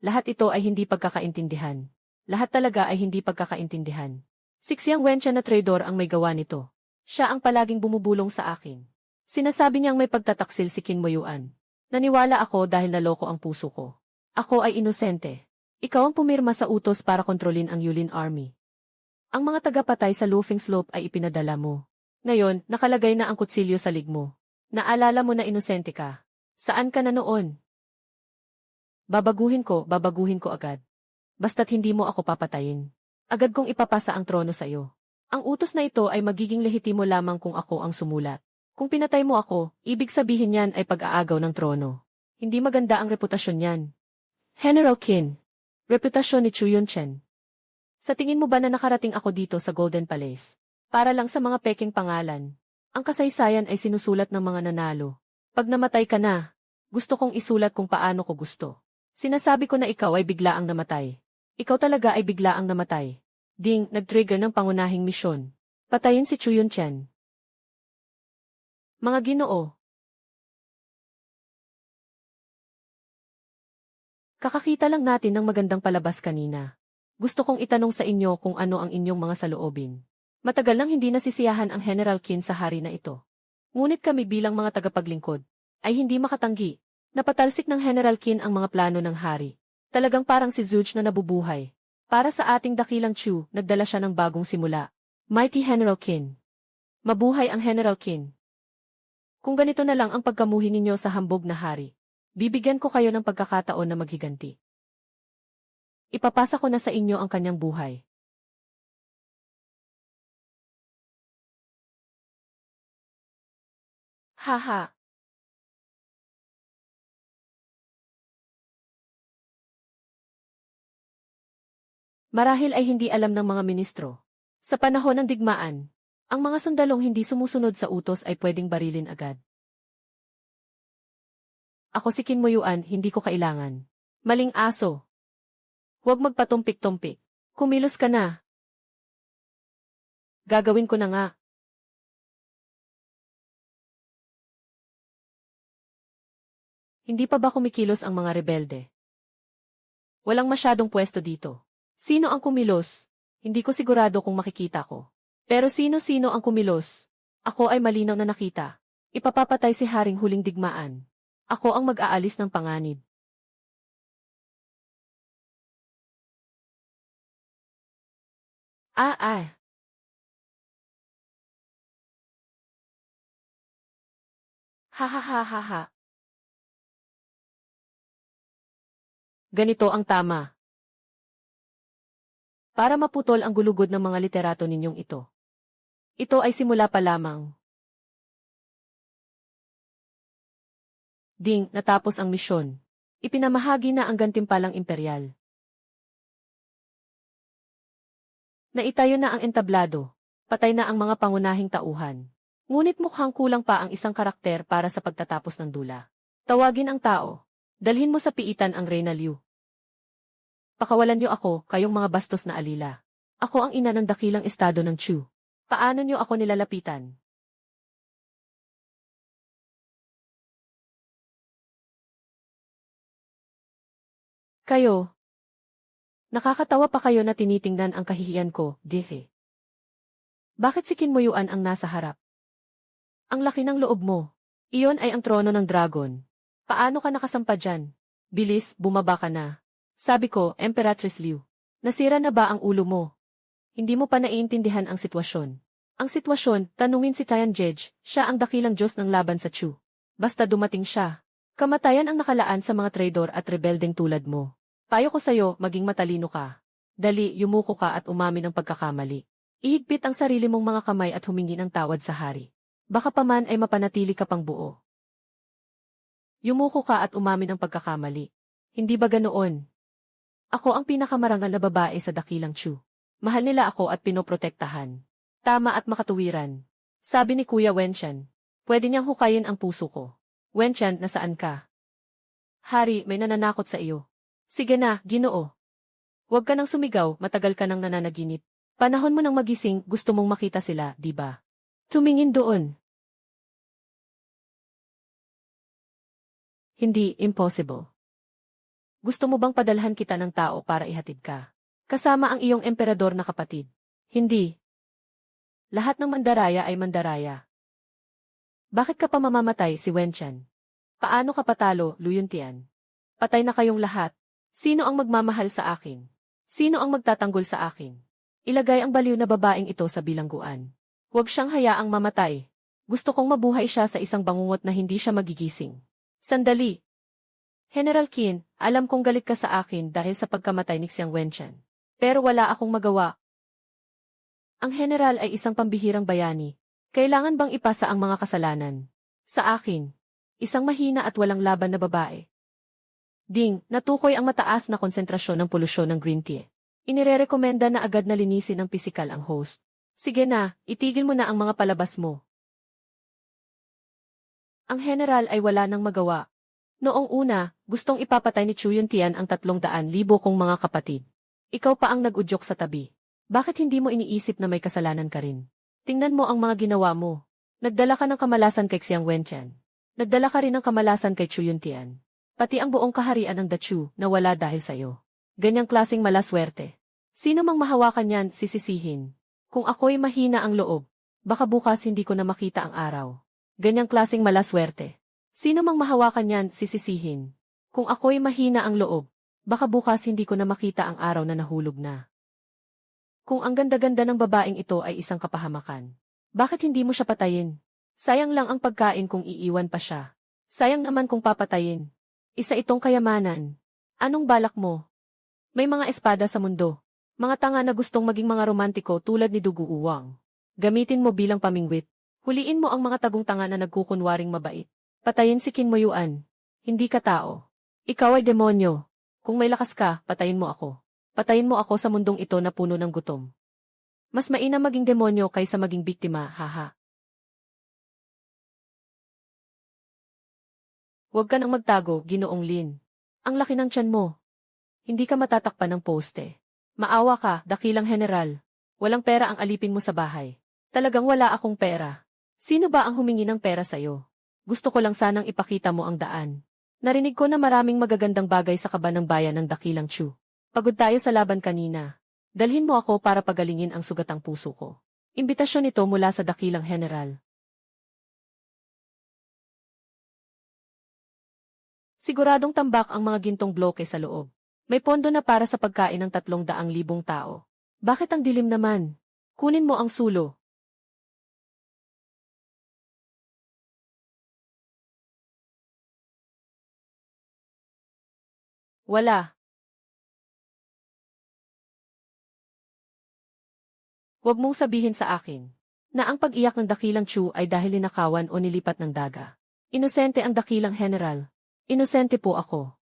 Lahat ito ay hindi pagkakaintindihan. Lahat talaga ay hindi pagkakaintindihan. Siksiyang Wencha na traidor ang may gawa nito. Siya ang palaging bumubulong sa akin. Sinasabi niyang may pagtataksil si Qin Moyuan. Naniwala ako dahil naloko ang puso ko. Ako ay inosente. Ikaw ang pumirma sa utos para kontrolin ang Yulin Army. Ang mga tagapatay sa Lufeng Slope ay ipinadala mo. Ngayon, nakalagay na ang kutsilyo sa lig mo. Naalala mo na inosente ka. Saan ka na noon? Babaguhin ko agad. Basta't hindi mo ako papatayin. Agad kong ipapasa ang trono sa iyo. Ang utos na ito ay magiging lehitimo lamang kung ako ang sumulat. Kung pinatay mo ako, ibig sabihin yan ay pag-aagaw ng trono. Hindi maganda ang reputasyon yan. General Qin. Reputasyon ni Chu Yunchen. Sa tingin mo ba na nakarating ako dito sa Golden Palace? Para lang sa mga peking pangalan. Ang kasaysayan ay sinusulat ng mga nanalo. Pag namatay ka na, gusto kong isulat kung paano ko gusto. Sinasabi ko na ikaw ay bigla ang namatay. Ikaw talaga ay bigla ang namatay. Ding, nag-trigger ng pangunahing misyon. Patayin si Chu Yunchen. Mga Ginoo. Kakakita lang natin ng magandang palabas kanina. Gusto kong itanong sa inyo kung ano ang inyong mga saloobin. Matagal nang hindi nasisiyahan ang General Qin sa hari na ito. Ngunit kami bilang mga tagapaglingkod, ay hindi makatanggi. Napatalsik ng General Qin ang mga plano ng hari. Talagang parang si Zuj na nabubuhay. Para sa ating dakilang Chu, nagdala siya ng bagong simula. Mighty General Qin. Mabuhay ang General Qin. Kung ganito na lang ang pagkamuhi ninyo sa hambog na hari, bibigyan ko kayo ng pagkakataon na maghiganti. Ipapasa ko na sa inyo ang kanyang buhay. Haha. Marahil ay hindi alam ng mga ministro. Sa panahon ng digmaan, ang mga sundalong hindi sumusunod sa utos ay pwedeng barilin agad. Ako si Qin Moyuan, hindi ko kailangan. Maling aso. Huwag magpatumpik-tumpik. Kumilos ka na. Gagawin ko na nga. Hindi pa ba kumikilos ang mga rebelde? Walang masyadong pwesto dito. Sino ang kumilos? Hindi ko sigurado kung makikita ko. Pero sino-sino ang kumilos? Ako ay malinaw na nakita. Ipapapatay si Haring Huling Digmaan. Ako ang mag-aalis ng panganib. Ah. Ha. Ganito ang tama. Para maputol ang gulugod ng mga literato ninyong ito. Ito ay simula pa lamang. Ding, natapos ang misyon. Ipinamahagi na ang gantimpalang imperial. Naitayo na ang entablado. Patay na ang mga pangunahing tauhan. Ngunit mukhang kulang pa ang isang karakter para sa pagtatapos ng dula. Tawagin ang tao. Dalhin mo sa piitan ang Reyna Liu. Pakawalan niyo ako, kayong mga bastos na alila. Ako ang ina ng dakilang estado ng Chu. Paano niyo ako nilalapitan? Kayo. Nakakatawa pa kayo na tinitingnan ang kahihiyan ko, Diffie. Bakit si Kinmuyuan ang nasa harap? Ang laki ng loob mo. Iyon ay ang trono ng dragon. Paano ka nakasampa dyan? Bilis, bumaba ka na. Sabi ko, Emperatrice Liu. Nasira na ba ang ulo mo? Hindi mo pa naiintindihan ang sitwasyon. Ang sitwasyon, tanungin si Tian Jej, siya ang dakilang Diyos ng laban sa Chu. Basta dumating siya. Kamatayan ang nakalaan sa mga traidor at rebeldeng tulad mo. Payo ko sa'yo, maging matalino ka. Dali, yumuko ka at umamin ng pagkakamali. Ihigpit ang sarili mong mga kamay at humingi ng tawad sa hari. Baka pa man ay mapanatili ka pang buo. Yumuko ka at umamin ng pagkakamali. Hindi ba ganoon? Ako ang pinakamarangal na babae sa dakilang Chu. Mahal nila ako at pinoprotektahan. Tama at makatuwiran. Sabi ni Kuya Wenqian. Pwede niyang hukayin ang puso ko. Wenqian, nasaan ka? Hari, may nananakot sa iyo. Sige na, Ginoo. Huwag ka nang sumigaw, matagal ka nang nananaginip. Panahon mo nang magising, gusto mong makita sila, di ba? Tumingin doon. Hindi, impossible. Gusto mo bang padalhan kita ng tao para ihatid ka? Kasama ang iyong emperador na kapatid. Hindi. Lahat ng mandaraya ay mandaraya. Bakit ka pa mamamatay, si Wenqian? Paano ka patalo, Luyuntian? Patay na kayong lahat. Sino ang magmamahal sa akin? Sino ang magtatanggol sa akin? Ilagay ang baliw na babaeng ito sa bilangguan. Huwag siyang hayaang mamatay. Gusto kong mabuhay siya sa isang bangungot na hindi siya magigising. Sandali. General Qin, alam kong galit ka sa akin dahil sa pagkamatay ni Xiang Wenqian. Pero wala akong magawa. Ang general ay isang pambihirang bayani. Kailangan bang ipasa ang mga kasalanan? Sa akin. Isang mahina at walang laban na babae. Ding, natukoy ang mataas na konsentrasyon ng polusyon ng green tea. Inirerekomenda na agad na linisin ng pisikal ang host. Sige na, itigil mo na ang mga palabas mo. Ang general ay wala nang magawa. Noong una, gustong ipapatay ni Chu Yuntian ang 300,000 kong mga kapatid. Ikaw pa ang nag-udyok sa tabi. Bakit hindi mo iniisip na may kasalanan ka rin? Tingnan mo ang mga ginawa mo. Nagdala ka ng kamalasan kay Xiang Wenqian. Nagdala ka rin ng kamalasan kay Chu Yuntian. Pati ang buong kaharian ng Dachu na wala dahil sa'yo. Ganyang klaseng malaswerte. Sino mang mahawakan yan, sisisihin. Kung ako'y mahina ang loob, baka bukas hindi ko na makita ang araw. Ganyang klaseng malaswerte. Sino mang mahawakan yan, sisisihin. Kung ako'y mahina ang loob, baka bukas hindi ko na makita ang araw na nahulog na. Kung ang ganda-ganda ng babaeng ito ay isang kapahamakan, bakit hindi mo siya patayin? Sayang lang ang pagkain kung iiwan pa siya. Sayang naman kung papatayin. Isa itong kayamanan. Anong balak mo? May mga espada sa mundo. Mga tanga na gustong maging mga romantiko tulad ni Dugu Uwang. Gamitin mo bilang pamingwit. Huliin mo ang mga tagong tanga na nagkukunwaring mabait. Patayin si Kinmuyuan. Hindi ka tao. Ikaw ay demonyo. Kung may lakas ka, patayin mo ako. Patayin mo ako sa mundong ito na puno ng gutom. Mas mainam maging demonyo kaysa maging biktima, haha. Huwag ka nang magtago, Ginoong Lin. Ang laki ng tiyan mo. Hindi ka matatakpan ng poste. Maawa ka, dakilang general. Walang pera ang alipin mo sa bahay. Talagang wala akong pera. Sino ba ang humingi ng pera sa'yo? Gusto ko lang sanang ipakita mo ang daan. Narinig ko na maraming magagandang bagay sa kaba ng bayan ng dakilang Chu. Pagod tayo sa laban kanina. Dalhin mo ako para pagalingin ang sugatang puso ko. Imbitasyon ito mula sa dakilang general. Siguradong tambak ang mga gintong bloke sa loob. May pondo na para sa pagkain ng 300,000 tao. Bakit ang dilim naman? Kunin mo ang sulo. Wala. Huwag mong sabihin sa akin na ang pag-iyak ng dakilang Chu ay dahil linakawan o nilipat ng daga. Inosente ang dakilang general. Inosente po ako.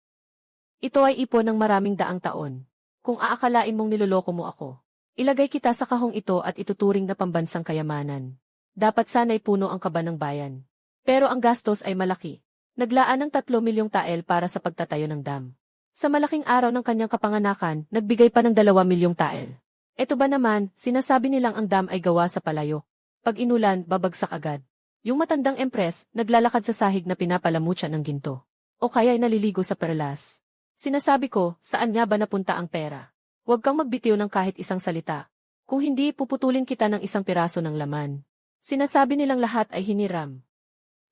Ito ay ipon ng maraming daang taon. Kung aakalain mong niloloko mo ako, ilagay kita sa kahong ito at ituturing na pambansang kayamanan. Dapat sana'y puno ang kaba ng bayan. Pero ang gastos ay malaki. Naglaan ng 3 milyong tael para sa pagtatayo ng dam. Sa malaking araw ng kanyang kapanganakan, nagbigay pa ng 2 milyong tael. Ito ba naman, sinasabi nilang ang dam ay gawa sa palayok. Pag inulan, babagsak agad. Yung matandang empres, naglalakad sa sahig na pinapalamutya ng ginto. O kaya'y naliligo sa perlas. Sinasabi ko, saan nga ba napunta ang pera? Huwag kang magbitiw ng kahit isang salita. Kung hindi, puputulin kita ng isang piraso ng laman. Sinasabi nilang lahat ay hiniram.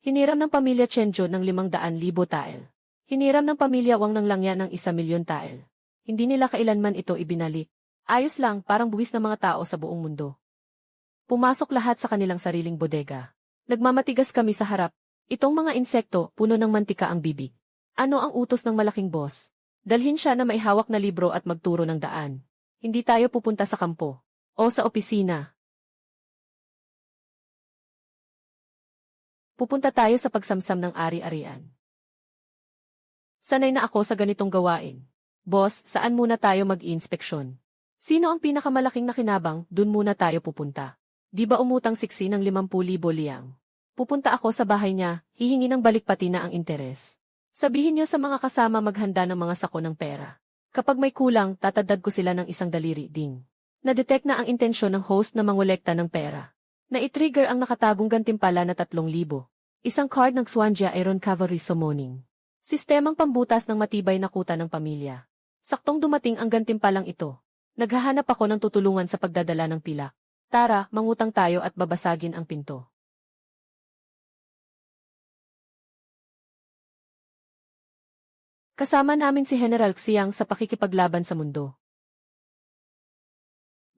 Hiniram ng pamilya Chenjo ng 500,000 tael. Hiniram ng pamilya Wang ng langya ng 1 milyon tael. Hindi nila kailanman ito ibinalik. Ayos lang, parang buwis ng mga tao sa buong mundo. Pumasok lahat sa kanilang sariling bodega. Nagmamatigas kami sa harap. Itong mga insekto, puno ng mantika ang bibig. Ano ang utos ng malaking boss? Dalhin siya na may hawak na libro at magturo ng daan. Hindi tayo pupunta sa kampo. O sa opisina. Pupunta tayo sa pagsamsam ng ari-arian. Sanay na ako sa ganitong gawain. Boss, saan muna tayo mag-iinspeksyon? Sino ang pinakamalaking nakinabang, dun muna tayo pupunta. Di ba umutang siksi ng 50,000 liang? Pupunta ako sa bahay niya, hihingi ng balik pati na ang interes. Sabihin niyo sa mga kasama maghanda ng mga sako ng pera. Kapag may kulang, tatadad ko sila ng isang daliri ding. Na-detect na ang intensyon ng host na mangolekta ng pera. Na-i-trigger ang nakatagong gantimpala na 3,000. Isang card ng Swanjia Iron Cavalry Summoning. Sistemang pambutas ng matibay na kuta ng pamilya. Saktong dumating ang gantimpalang ito. Naghahanap ako ng tutulungan sa pagdadala ng pilak. Tara, mangutang tayo at babasagin ang pinto. Kasama namin si General Xiang sa pakikipaglaban sa mundo.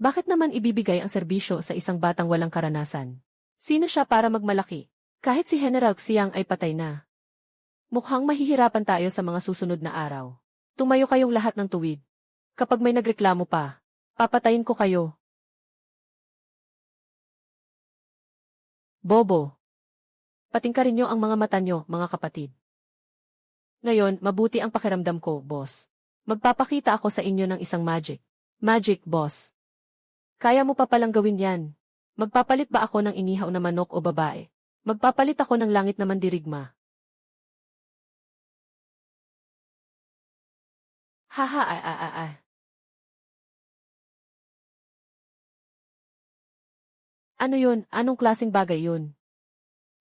Bakit naman ibibigay ang serbisyo sa isang batang walang karanasan? Sino siya para magmalaki? Kahit si General Xiang ay patay na. Mukhang mahihirapan tayo sa mga susunod na araw. Tumayo kayong lahat ng tuwid. Kapag may nagreklamo pa, papatayin ko kayo. Bobo. Patingkarin niyo ang mga mata niyo, mga kapatid. Ngayon, mabuti ang pakiramdam ko, boss. Magpapakita ako sa inyo ng isang magic. Magic, boss. Kaya mo pa palang gawin yan. Magpapalit ba ako ng inihaw na manok o babae? Magpapalit ako ng langit na mandirigma. Haha, Ano yun? Anong klaseng bagay yun?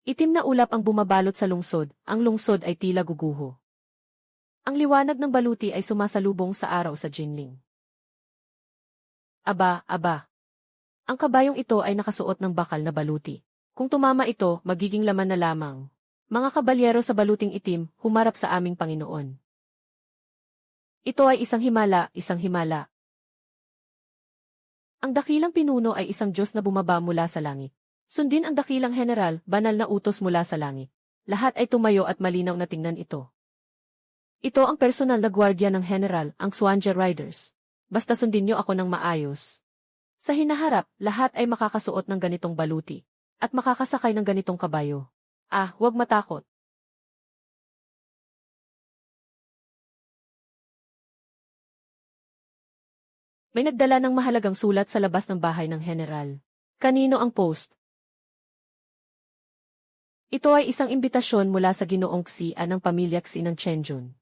Itim na ulap ang bumabalot sa lungsod, ang lungsod ay tila guguho. Ang liwanag ng baluti ay sumasalubong sa araw sa Jinling. Aba. Ang kabayong ito ay nakasuot ng bakal na baluti. Kung tumama ito, magiging laman na lamang. Mga kabalyero sa baluting itim, humarap sa aming Panginoon. Ito ay isang himala, isang himala. Ang dakilang pinuno ay isang Diyos na bumaba mula sa langit. Sundin ang dakilang general, banal na utos mula sa langit. Lahat ay tumayo at malinaw na tingnan ito. Ito ang personal na gwardya ng general, ang Swanjia Riders. Basta sundin niyo ako ng maayos. Sa hinaharap, lahat ay makakasuot ng ganitong baluti. At makakasakay ng ganitong kabayo. Huwag matakot. May nagdala ng mahalagang sulat sa labas ng bahay ng general. Kanino ang post? Ito ay isang imbitasyon mula sa Ginoong Xia ng pamilya Xi ng Chenjun.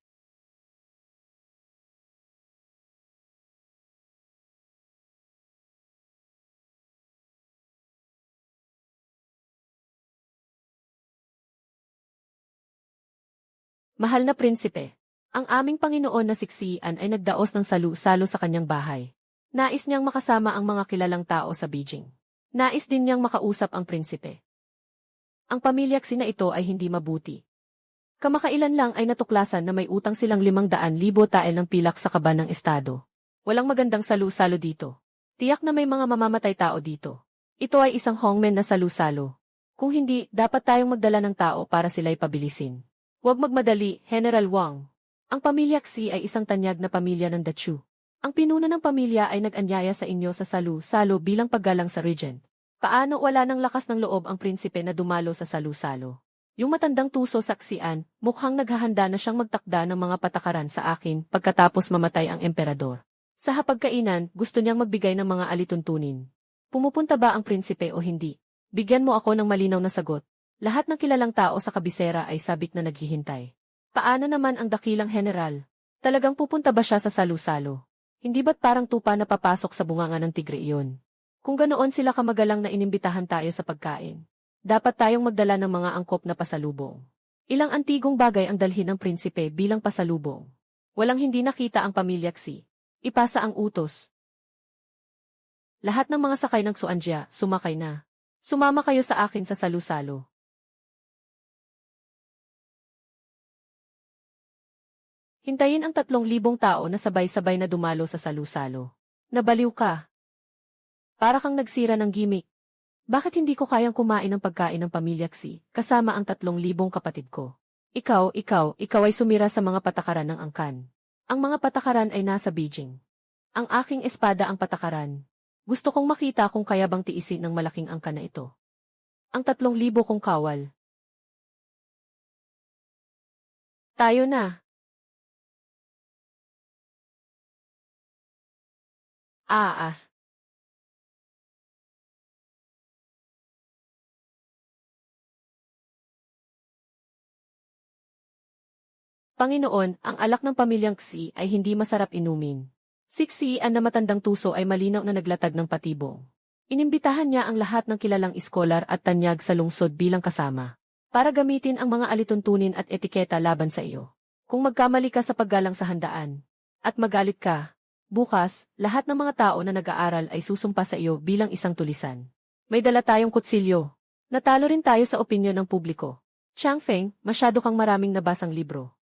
Mahal na prinsipe, ang aming Panginoon na si Xian ay nagdaos ng salu-salo sa kanyang bahay. Nais niyang makasama ang mga kilalang tao sa Beijing. Nais din niyang makausap ang prinsipe. Ang pamilya Xi na ito ay hindi mabuti. Kamakailan lang ay natuklasan na may utang silang 500,000 tael ng pilak sa kaban ng estado. Walang magandang salu-salo dito. Tiyak na may mga mamamatay tao dito. Ito ay isang hongmen na salu-salo. Kung hindi, dapat tayong magdala ng tao para sila'y pabilisin. Huwag magmadali, General Wang. Ang pamilya Xi ay isang tanyag na pamilya ng Dachu. Ang pinuno ng pamilya ay nag-anyaya sa inyo sa salu-salo bilang paggalang sa regent. Paano wala ng lakas ng loob ang prinsipe na dumalo sa salu-salo? Yung matandang tuso sa Xian, mukhang naghahanda na siyang magtakda ng mga patakaran sa akin pagkatapos mamatay ang emperador. Sa hapagkainan, gusto niyang magbigay ng mga alituntunin. Pumupunta ba ang prinsipe o hindi? Bigyan mo ako ng malinaw na sagot. Lahat ng kilalang tao sa kabisera ay sabik na naghihintay. Paano naman ang dakilang general? Talagang pupunta ba siya sa salu-salo? Hindi ba't parang tupa na papasok sa bunganga ng tigre iyon? Kung ganoon sila kamagalang na inimbitahan tayo sa pagkain, dapat tayong magdala ng mga angkop na pasalubong. Ilang antigong bagay ang dalhin ng prinsipe bilang pasalubong. Walang hindi nakita ang pamilya Xi. Ipasa ang utos. Lahat ng mga sakay ng Xuanjia, sumakay na. Sumama kayo sa akin sa salu-salo. Hintayin ang 3,000 tao na sabay-sabay na dumalo sa salu-salo. Nabaliw ka. Para kang nagsira ng gimmick. Bakit hindi ko kayang kumain ng pagkain ng pamilya Xi, kasama ang 3,000 kapatid ko? Ikaw ay sumira sa mga patakaran ng angkan. Ang mga patakaran ay nasa Beijing. Ang aking espada ang patakaran. Gusto kong makita kung kaya bang tiisin ng malaking angkan na ito. Ang 3,000 kong kawal. Tayo na. Ah. Panginoon, ang alak ng pamilyang Xi ay hindi masarap inumin. Si Xian na matandang tuso ay malinaw na naglatag ng patibong. Inimbitahan niya ang lahat ng kilalang iskolar at tanyag sa lungsod bilang kasama, para gamitin ang mga alituntunin at etiketa laban sa iyo. Kung magkamali ka sa paggalang sa handaan, at magalit ka, bukas, lahat ng mga tao na nag-aaral ay susumpa sa iyo bilang isang tulisan. May dala tayong kutsilyo. Natalo rin tayo sa opinyon ng publiko. Changfeng, masyado kang maraming nabasang libro.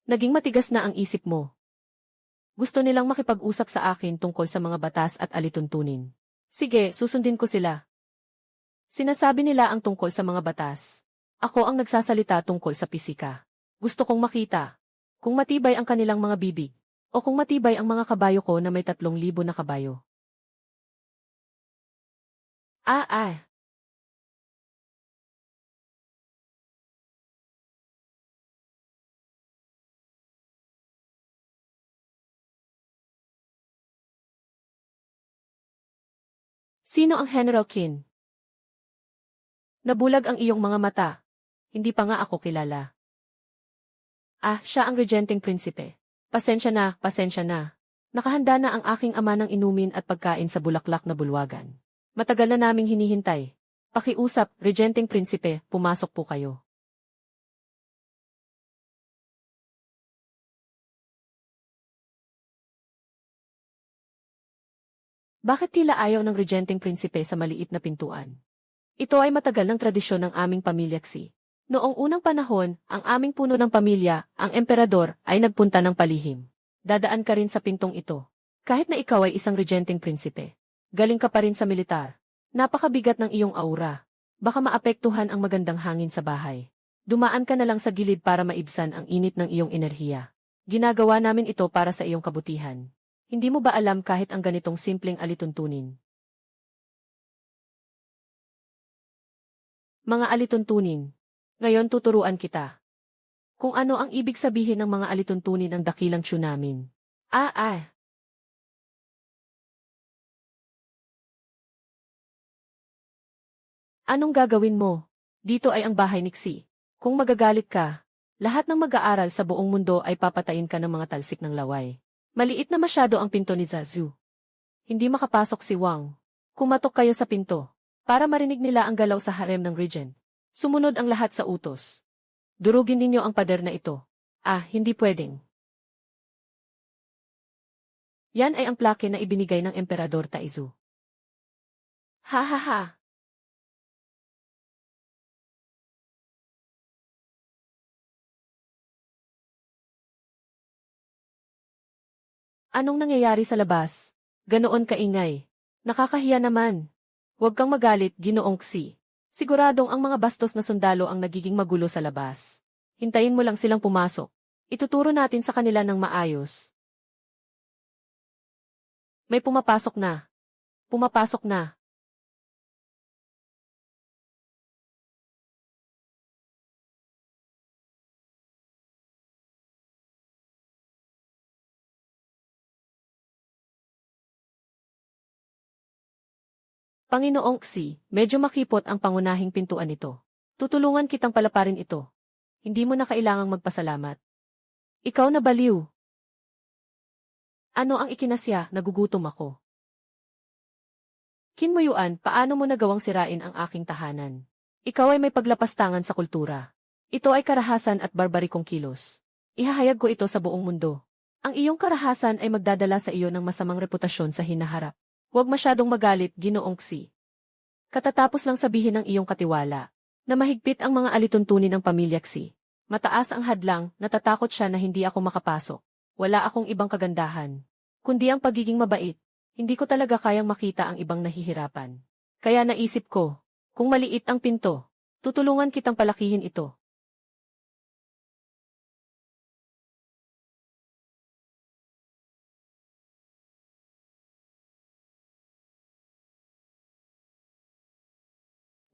Naging matigas na ang isip mo. Gusto nilang makipag-usap sa akin tungkol sa mga batas at alituntunin. Sige, susundin ko sila. Sinasabi nila ang tungkol sa mga batas. Ako ang nagsasalita tungkol sa pisika. Gusto kong makita kung matibay ang kanilang mga bibig, o kung matibay ang mga kabayo ko na may 3,000 na kabayo. Ah. Sino ang General Qin? Nabulag ang iyong mga mata. Hindi pa nga ako kilala. Siya ang regenteng prinsipe. Pasensya na. Nakahanda na ang aking ama ng inumin at pagkain sa bulaklak na bulwagan. Matagal na naming hinihintay. Pakiusap, regenteng prinsipe, pumasok po kayo. Bakit tila ayaw ng regenteng prinsipe sa maliit na pintuan? Ito ay matagal ng tradisyon ng aming pamilya Xi. Noong unang panahon, ang aming puno ng pamilya, ang emperador, ay nagpunta ng palihim. Dadaan ka rin sa pintong ito. Kahit na ikaw ay isang regenteng prinsipe. Galing ka pa rin sa militar. Napakabigat ng iyong aura. Baka maapektuhan ang magandang hangin sa bahay. Dumaan ka na lang sa gilid para maibsan ang init ng iyong enerhiya. Ginagawa namin ito para sa iyong kabutihan. Hindi mo ba alam kahit ang ganitong simpleng alituntunin? Mga alituntunin. Ngayon tuturuan kita. Kung ano ang ibig sabihin ng mga alituntunin ng dakilang tsunami. Ah. Anong gagawin mo? Dito ay ang bahay ni Xi. Kung magagalit ka, lahat ng mag-aaral sa buong mundo ay papatayin ka ng mga talsik ng laway. Maliit na masyado ang pinto ni Zazu. Hindi makapasok si Wang. Kumatok kayo sa pinto, para marinig nila ang galaw sa harem ng regent. Sumunod ang lahat sa utos. Durugin ninyo ang pader na ito. Hindi pwedeng. Yan ay ang plake na ibinigay ng Emperador Taizu. Ha. Anong nangyayari sa labas? Ganoon kaingay. Nakakahiya naman. Huwag kang magalit, Ginoong Xi. Siguradong ang mga bastos na sundalo ang nagiging magulo sa labas. Hintayin mo lang silang pumasok. Ituturo natin sa kanila ng maayos. May pumapasok na. Pumapasok na. Panginoong Xi, medyo makipot ang pangunahing pintuan nito. Tutulungan kitang palaparin ito. Hindi mo na kailangang magpasalamat. Ikaw na baliw. Ano ang ikinasya? Nagugutom ako. Qin Moyuan, paano mo nagawang sirain ang aking tahanan? Ikaw ay may paglapastangan sa kultura. Ito ay karahasan at barbarikong kilos. Ihahayag ko ito sa buong mundo. Ang iyong karahasan ay magdadala sa iyo ng masamang reputasyon sa hinaharap. Huwag masyadong magalit, Ginoong Xi. Katatapos lang sabihin ng iyong katiwala na mahigpit ang mga alituntunin ng pamilya Xi. Mataas ang hadlang, natatakot siya na hindi ako makapasok. Wala akong ibang kagandahan, kundi ang pagiging mabait. Hindi ko talaga kayang makita ang ibang nahihirapan. Kaya naisip ko, kung maliit ang pinto, tutulungan kitang palakihin ito.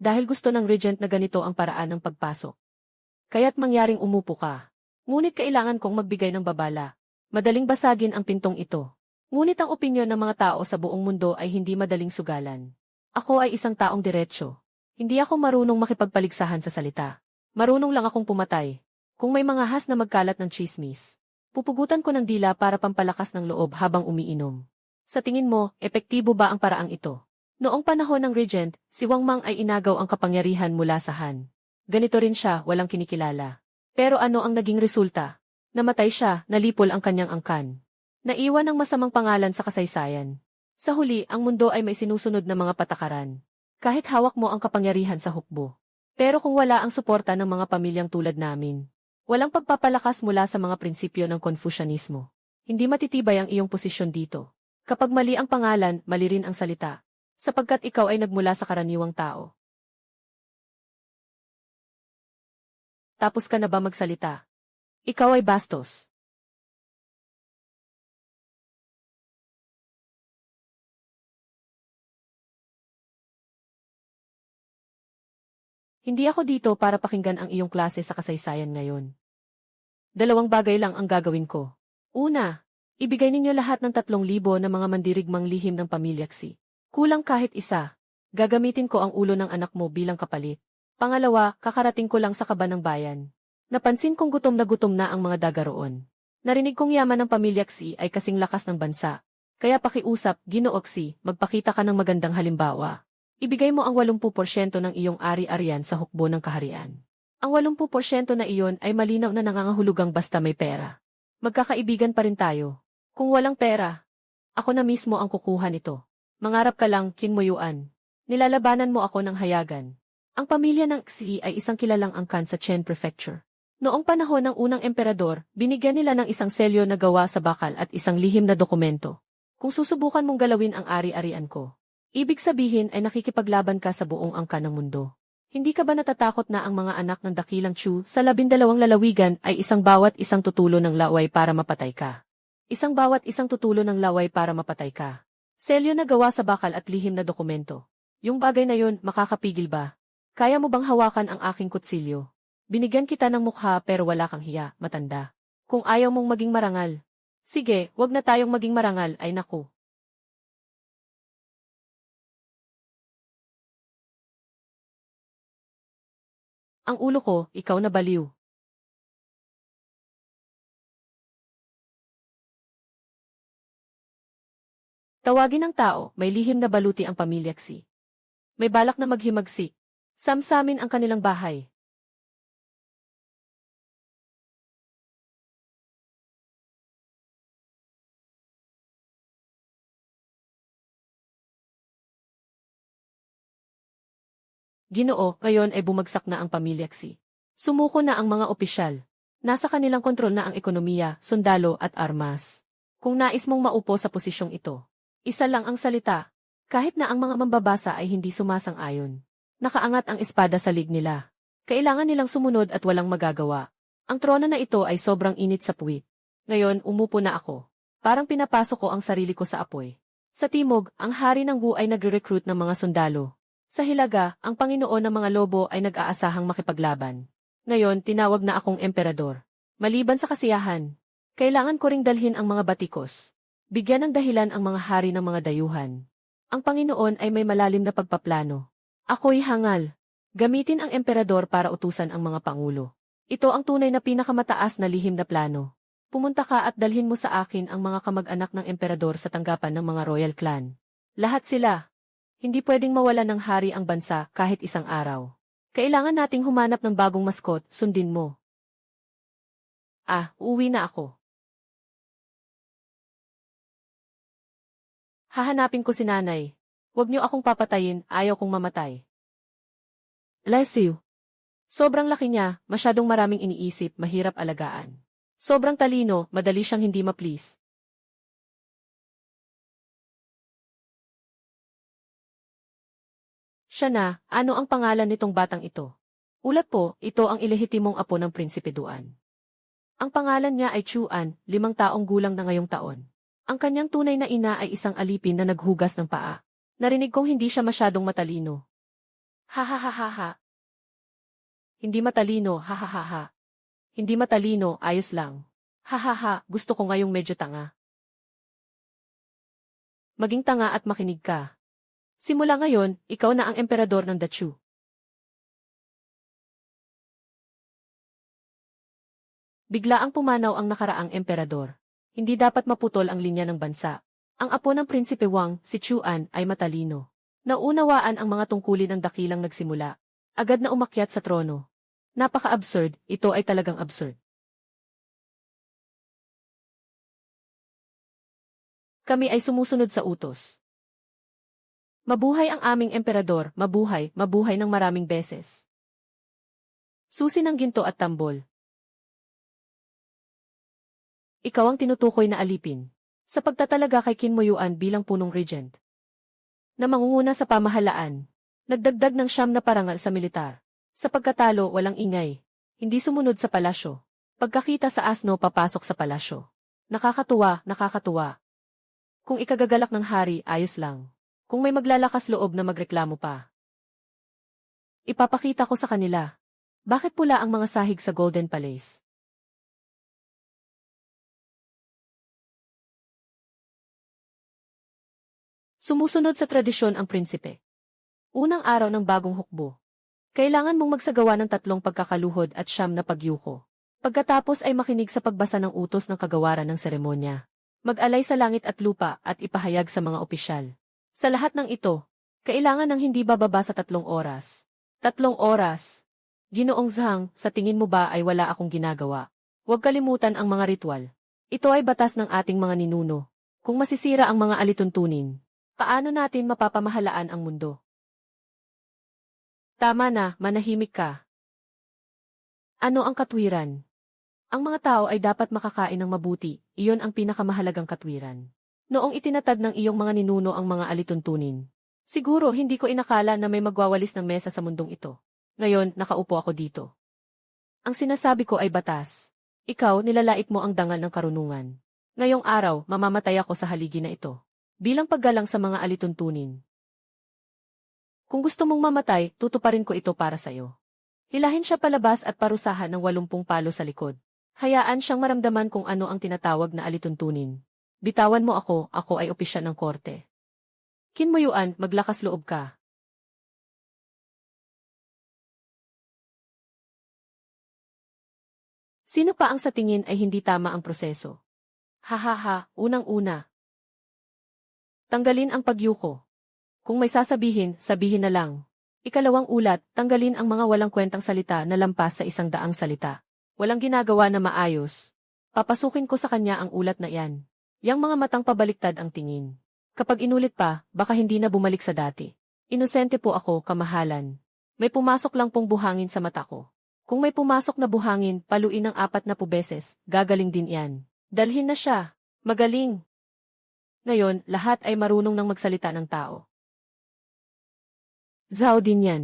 Dahil gusto ng regent na ganito ang paraan ng pagpasok. Kaya't mangyaring umupo ka. Ngunit kailangan kong magbigay ng babala. Madaling basagin ang pintong ito. Ngunit ang opinyon ng mga tao sa buong mundo ay hindi madaling sugalan. Ako ay isang taong diretsyo. Hindi ako marunong makipagpaligsahan sa salita. Marunong lang akong pumatay. Kung may mga has na magkalat ng chismis, pupugutan ko ng dila para pampalakas ng loob habang umiinom. Sa tingin mo, epektibo ba ang paraang ito? Noong panahon ng regent, si Wang Mang ay inagaw ang kapangyarihan mula sa Han. Ganito rin siya, walang kinikilala. Pero ano ang naging resulta? Namatay siya, nalipol ang kanyang angkan. Naiwan ng masamang pangalan sa kasaysayan. Sa huli, ang mundo ay may sinusunod na mga patakaran. Kahit hawak mo ang kapangyarihan sa hukbo. Pero kung wala ang suporta ng mga pamilyang tulad namin, walang pagpapalakas mula sa mga prinsipyo ng Confucianismo, hindi matitibay ang iyong posisyon dito. Kapag mali ang pangalan, mali rin ang salita. Sapagkat ikaw ay nagmula sa karaniwang tao. Tapos ka na ba magsalita? Ikaw ay bastos. Hindi ako dito para pakinggan ang iyong klase sa kasaysayan ngayon. Dalawang bagay lang ang gagawin ko. Una, ibigay ninyo lahat ng 3,000 na mga mandirigmang lihim ng pamilya Xi. Kulang kahit isa. Gagamitin ko ang ulo ng anak mo bilang kapalit. Pangalawa, kakarating ko lang sa kaba ng bayan. Napansin kong gutom na ang mga daga roon. Narinig kong yaman ng pamilya Xi ay kasing lakas ng bansa. Kaya pakiusap, Ginoong Xi, magpakita ka ng magandang halimbawa. Ibigay mo ang 80% ng iyong ari-arian sa hukbo ng kaharian. Ang 80% na iyon ay malinaw na nangangahulugang basta may pera. Magkakaibigan pa rin tayo. Kung walang pera, ako na mismo ang kukuha nito. Mangarap ka lang, Qin Moyuan. Nilalabanan mo ako ng hayagan. Ang pamilya ng Xi ay isang kilalang angkan sa Chen Prefecture. Noong panahon ng unang emperador, binigyan nila ng isang selyo na gawa sa bakal at isang lihim na dokumento. Kung susubukan mong galawin ang ari-arian ko, ibig sabihin ay nakikipaglaban ka sa buong angkan ng mundo. Hindi ka ba natatakot na ang mga anak ng dakilang Chu sa 12 lalawigan ay isang bawat isang tutulo ng laway para mapatay ka? Isang bawat isang tutulo ng laway para mapatay ka. Selyo na gawa sa bakal at lihim na dokumento. Yung bagay na yun, makakapigil ba? Kaya mo bang hawakan ang aking kutsilyo? Binigyan kita ng mukha pero wala kang hiya, matanda. Kung ayaw mong maging marangal. Sige, wag na tayong maging marangal, ay naku. Ang ulo ko, ikaw na baliw. Tawagin ng tao, may lihim na baluti ang pamilya Xi. May balak na maghimagsik. Samsamin ang kanilang bahay. Ginoo, ngayon ay bumagsak na ang pamilya Xi. Sumuko na ang mga opisyal. Nasa kanilang kontrol na ang ekonomiya, sundalo at armas. Kung nais mong maupo sa posisyong ito, isa lang ang salita. Kahit na ang mga mambabasa ay hindi sumasang-ayon. Nakaangat ang espada sa lig nila. Kailangan nilang sumunod at walang magagawa. Ang trono na ito ay sobrang init sa puwit. Ngayon, umupo na ako. Parang pinapasok ko ang sarili ko sa apoy. Sa timog, ang hari ng Wu ay nagre-recruit ng mga sundalo. Sa Hilaga, ang Panginoon ng mga lobo ay nag-aasahang makipaglaban. Ngayon, tinawag na akong emperador. Maliban sa kasiyahan, kailangan ko ring dalhin ang mga batikos. Bigyan ng dahilan ang mga hari ng mga dayuhan. Ang Panginoon ay may malalim na pagpaplano. Ako'y hangal. Gamitin ang emperador para utusan ang mga pangulo. Ito ang tunay na pinakamataas na lihim na plano. Pumunta ka at dalhin mo sa akin ang mga kamag-anak ng emperador sa tanggapan ng mga royal clan. Lahat sila. Hindi pwedeng mawala ng hari ang bansa kahit isang araw. Kailangan nating humanap ng bagong maskot, sundin mo. Uuwi na ako. Hahanapin ko si nanay. Huwag niyo akong papatayin, ayaw kong mamatay. Lesiu. Sobrang laki niya, masyadong maraming iniisip, mahirap alagaan. Sobrang talino, madali siyang hindi ma-please. Siya na, ano ang pangalan nitong batang ito? Ulat po, ito ang ilehitimong apo ng Prinsipe Duan. Ang pangalan niya ay Chuan, 5 taong gulang na ngayong taon. Ang kanyang tunay na ina ay isang alipin na naghugas ng paa. Narinig kong hindi siya masyadong matalino. Ha. Hindi matalino, ha. Hindi matalino, ayos lang. Ha, gusto ko ngayong medyo tanga. Maging tanga at makinig ka. Simula ngayon, ikaw na ang emperador ng Dachu. Bigla ang pumanaw ang nakaraang emperador. Hindi dapat maputol ang linya ng bansa. Ang apo ng Prinsipe Wang, si Chuan, ay matalino. Naunawaan ang mga tungkulin ng dakilang nagsimula. Agad na umakyat sa trono. Napaka-absurd, ito ay talagang absurd. Kami ay sumusunod sa utos. Mabuhay ang aming emperador, mabuhay ng maraming beses. Susi ng ginto at tambol. Ikaw ang tinutukoy na alipin. Sa pagtatalaga kay Qin Moyuan bilang punong regent. Na mangunguna sa pamahalaan. Nagdagdag ng 9 na parangal sa militar. Sa pagkatalo, walang ingay. Hindi sumunod sa palasyo. Pagkakita sa asno, papasok sa palasyo. Nakakatuwa. Kung ikagagalak ng hari, ayos lang. Kung may maglalakas loob na magreklamo pa. Ipapakita ko sa kanila. Bakit pula ang mga sahig sa Golden Palace? Sumusunod sa tradisyon ang prinsipe. Unang araw ng bagong hukbo. Kailangan mong magsagawa ng 3 pagkakaluhod at 9 na pagyuko. Pagkatapos ay makinig sa pagbasa ng utos ng kagawaran ng seremonya. Mag-alay sa langit at lupa at ipahayag sa mga opisyal. Sa lahat ng ito, kailangan ng hindi bababa sa 3 oras. 3 oras. Ginoong Zhang, sa tingin mo ba ay wala akong ginagawa? Huwag kalimutan ang mga ritual. Ito ay batas ng ating mga ninuno. Kung masisira ang mga alituntunin, paano natin mapapamahalaan ang mundo? Tama na, manahimik ka. Ano ang katwiran? Ang mga tao ay dapat makakain ng mabuti, iyon ang pinakamahalagang katwiran. Noong itinatag ng iyong mga ninuno ang mga alituntunin, siguro hindi ko inakala na may magwawalis ng mesa sa mundong ito. Ngayon, nakaupo ako dito. Ang sinasabi ko ay batas. Ikaw, nilalait mo ang dangal ng karunungan. Ngayong araw, mamamatay ako sa haligi na ito. Bilang paggalang sa mga alituntunin. Kung gusto mong mamatay, tutuparin ko ito para sa'yo. Hilahin siya palabas at parusahan ng 80 palo sa likod. Hayaan siyang maramdaman kung ano ang tinatawag na alituntunin. Bitawan mo ako ay opisyal ng korte. Qin Moyuan, maglakas loob ka. Sino pa ang sa tingin ay hindi tama ang proseso? Unang-una. Tanggalin ang pagyuko. Kung may sasabihin, sabihin na lang. Ikalawang ulat, tanggalin ang mga walang kwentang salita na lampas sa 100 salita. Walang ginagawa na maayos. Papasukin ko sa kanya ang ulat na iyan. Yang mga matang pabaliktad ang tingin. Kapag inulit pa, baka hindi na bumalik sa dati. Inosente po ako, kamahalan. May pumasok lang pong buhangin sa mata ko. Kung may pumasok na buhangin, paluin ng 40 beses, gagaling din iyan. Dalhin na siya. Magaling. Ngayon, lahat ay marunong nang magsalita ng tao. Zhao din yan.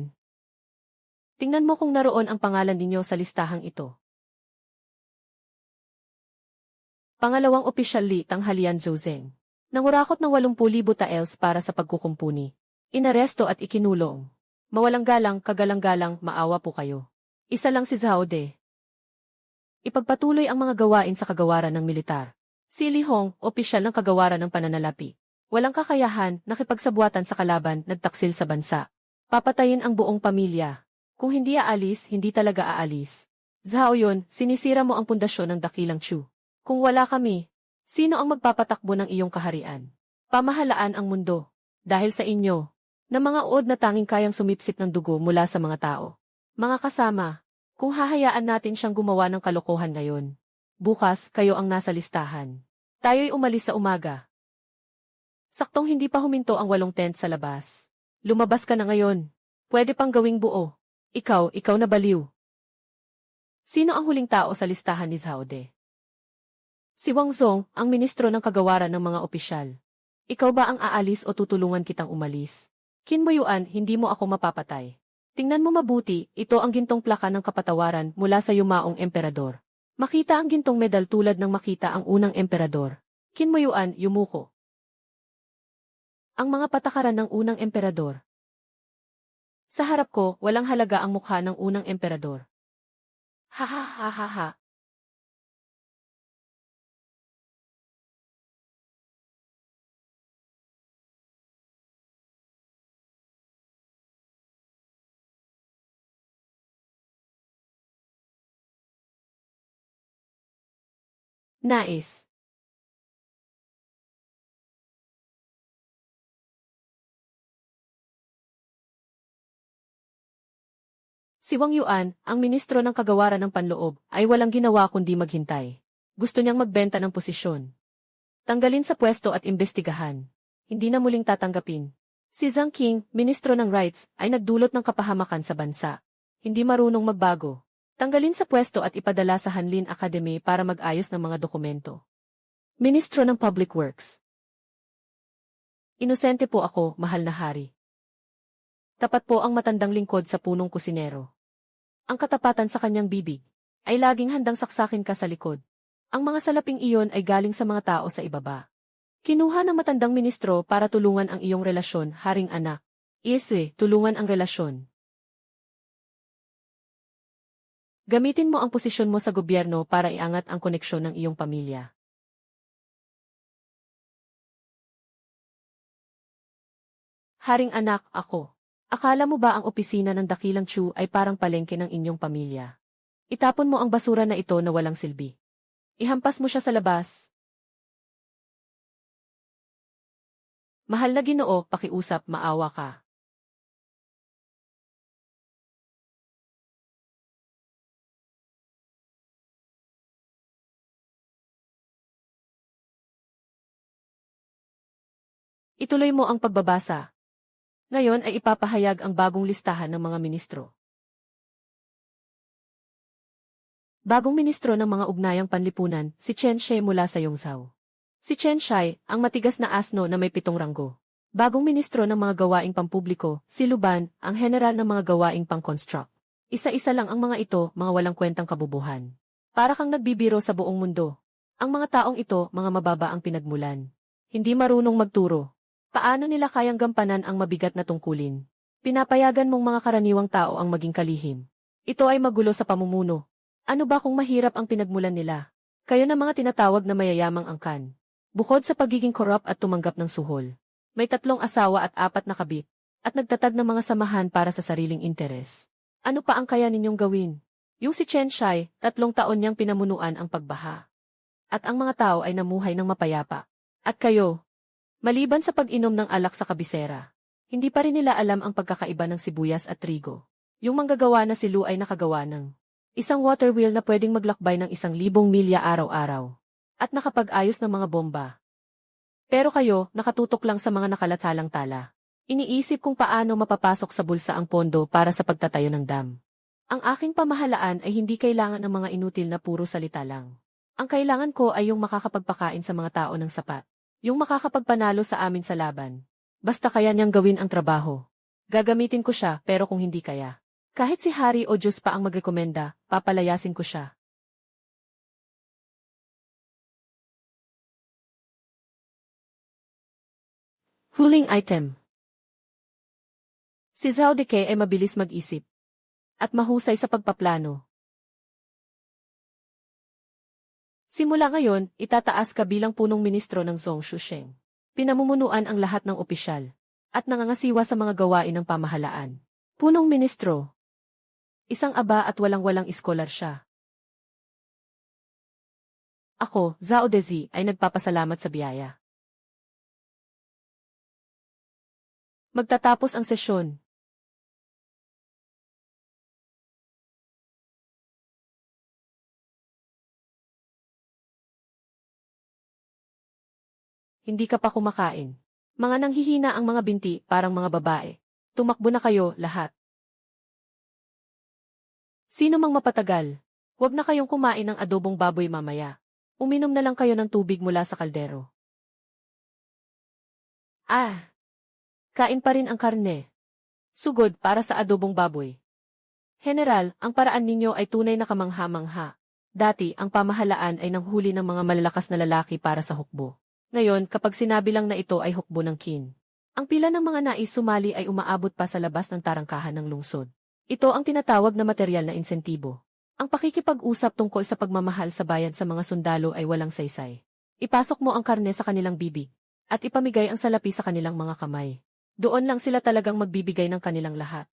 Tingnan mo kung naroon ang pangalan ninyo sa listahang ito. Pangalawang opisyal Li Tanghalian Zhou. Nangurakot ng 80,000 taels para sa pagkukumpuni. Inaresto at ikinulong. Mawalang galang, kagalang-galang, maawa po kayo. Isa lang si Zhao De. Ipagpatuloy ang mga gawain sa kagawaran ng militar. Si Li Hong, opisyal ng kagawaran ng pananalapi. Walang kakayahan, nakipagsabuatan sa kalaban, nagtaksil sa bansa. Papatayin ang buong pamilya. Kung hindi aalis, hindi talaga aalis. Zhao Yun, sinisira mo ang pundasyon ng dakilang Chu. Kung wala kami, sino ang magpapatakbo ng iyong kaharian? Pamahalaan ang mundo. Dahil sa inyo, na mga uod na tanging kayang sumipsip ng dugo mula sa mga tao. Mga kasama, kung hahayaan natin siyang gumawa ng kalokohan ngayon, bukas kayo ang nasa listahan. Tayo'y umalis sa umaga. Saktong hindi pa huminto ang 8 tent sa labas. Lumabas ka na ngayon. Pwede pang gawing buo. Ikaw na baliw. Sino ang huling tao sa listahan ni Zhao De? Si Wang Zong, ang ministro ng kagawaran ng mga opisyal. Ikaw ba ang aalis o tutulungan kitang umalis? Qin Mo Yuan, hindi mo ako mapapatay. Tingnan mo mabuti, ito ang gintong plaka ng kapatawaran mula sa yumaong emperador. Makita ang gintong medal tulad ng makita ang unang emperador. Qin Mo Yuan, yumuko. Ang mga patakaran ng unang emperador. Sa harap ko, walang halaga ang mukha ng unang emperador. Ha ha ha ha ha. Nais. Si Wang Yuan, ang ministro ng kagawaran ng panloob, ay walang ginawa kundi maghintay. Gusto niyang magbenta ng posisyon. Tanggalin sa pwesto at imbestigahan. Hindi na muling tatanggapin. Si Zhang Qing, ministro ng rights, ay nagdulot ng kapahamakan sa bansa. Hindi marunong magbago. Tanggalin sa pwesto at ipadala sa Hanlin Academy para mag-ayos ng mga dokumento. Ministro ng Public Works. Inosente po ako, mahal na hari. Tapat po ang matandang lingkod sa punong kusinero. Ang katapatan sa kanyang bibig ay laging handang saksakin ka sa likod. Ang mga salaping iyon ay galing sa mga tao sa ibaba. Kinuha ng matandang ministro para tulungan ang iyong relasyon, haring anak. Tulungan ang relasyon. Gamitin mo ang posisyon mo sa gobyerno para iangat ang koneksyon ng iyong pamilya. Haring anak, ako. Akala mo ba ang opisina ng dakilang Chu ay parang palengke ng inyong pamilya? Itapon mo ang basura na ito na walang silbi. Ihampas mo siya sa labas. Mahal na Ginoo, pakiusap, maawa ka. Ituloy mo ang pagbabasa. Ngayon ay ipapahayag ang bagong listahan ng mga ministro. Bagong ministro ng mga ugnayang panlipunan, si Chen Shai mula sa Yongzhou. Si Chen Shai, ang matigas na asno na may 7 ranggo. Bagong ministro ng mga gawaing pampubliko, si Lu Ban, ang general ng mga gawaing pang-construct. Isa-isa lang ang mga ito, mga walang kwentang kabubuhan. Para kang nagbibiro sa buong mundo. Ang mga taong ito, mga mababa ang pinagmulan. Hindi marunong magturo. Paano nila kayang gampanan ang mabigat na tungkulin? Pinapayagan mong mga karaniwang tao ang maging kalihim. Ito ay magulo sa pamumuno. Ano ba kung mahirap ang pinagmulan nila? Kayo na mga tinatawag na mayayamang angkan. Bukod sa pagiging korap at tumanggap ng suhol, may 3 asawa at 4 na kabit, at nagtatag ng mga samahan para sa sariling interes. Ano pa ang kaya ninyong gawin? Yung si Chen Shai, 3 taon niyang pinamunuan ang pagbaha. At ang mga tao ay namuhay ng mapayapa. At kayo, maliban sa pag-inom ng alak sa kabisera, hindi pa rin nila alam ang pagkakaiba ng sibuyas at trigo. Yung manggagawa na si Lu ay nakagawa ng isang water wheel na pwedeng maglakbay ng 1,000 milya araw-araw. At nakapag-ayos ng mga bomba. Pero kayo, nakatutok lang sa mga nakalathalang tala. Iniisip kung paano mapapasok sa bulsa ang pondo para sa pagtatayo ng dam. Ang aking pamahalaan ay hindi kailangan ng mga inutil na puro salita lang. Ang kailangan ko ay yung makakapagpakain sa mga tao ng sapat. Yung makakapagpanalo sa amin sa laban. Basta kaya niyang gawin ang trabaho. Gagamitin ko siya, pero kung hindi kaya, kahit si Hari o Diyos pa ang magrekomenda, papalayasin ko siya. Huling item. Si Zhao Deke ay mabilis mag-isip. At mahusay sa pagpaplano. Simula ngayon, itataas ka bilang punong ministro ng Zhong Shusheng. Pinamumunuan ang lahat ng opisyal. At nangangasiwa sa mga gawain ng pamahalaan. Punong ministro. Isang aba at walang-walang iskolar siya. Ako, Zhao Dezi, ay nagpapasalamat sa biyaya. Magtatapos ang sesyon. Hindi ka pa kumakain. Mga nanghihina ang mga binti, parang mga babae. Tumakbo na kayo, lahat. Sino mang mapatagal? Huwag na kayong kumain ng adobong baboy mamaya. Uminom na lang kayo ng tubig mula sa kaldero. Kain pa rin ang karne. Sugod para sa adobong baboy. General, ang paraan ninyo ay tunay na kamangha-mangha. Dati, ang pamahalaan ay nanghuli ng mga malalakas na lalaki para sa hukbo. Ngayon, kapag sinabi lang na ito ay hukbo ng kin, ang pila ng mga nais sumali ay umaabot pa sa labas ng tarangkahan ng lungsod. Ito ang tinatawag na materyal na insentibo. Ang pakikipag-usap tungkol sa pagmamahal sa bayad sa mga sundalo ay walang saysay. Ipasok mo ang karne sa kanilang bibig, at ipamigay ang salapi sa kanilang mga kamay. Doon lang sila talagang magbibigay ng kanilang lahat.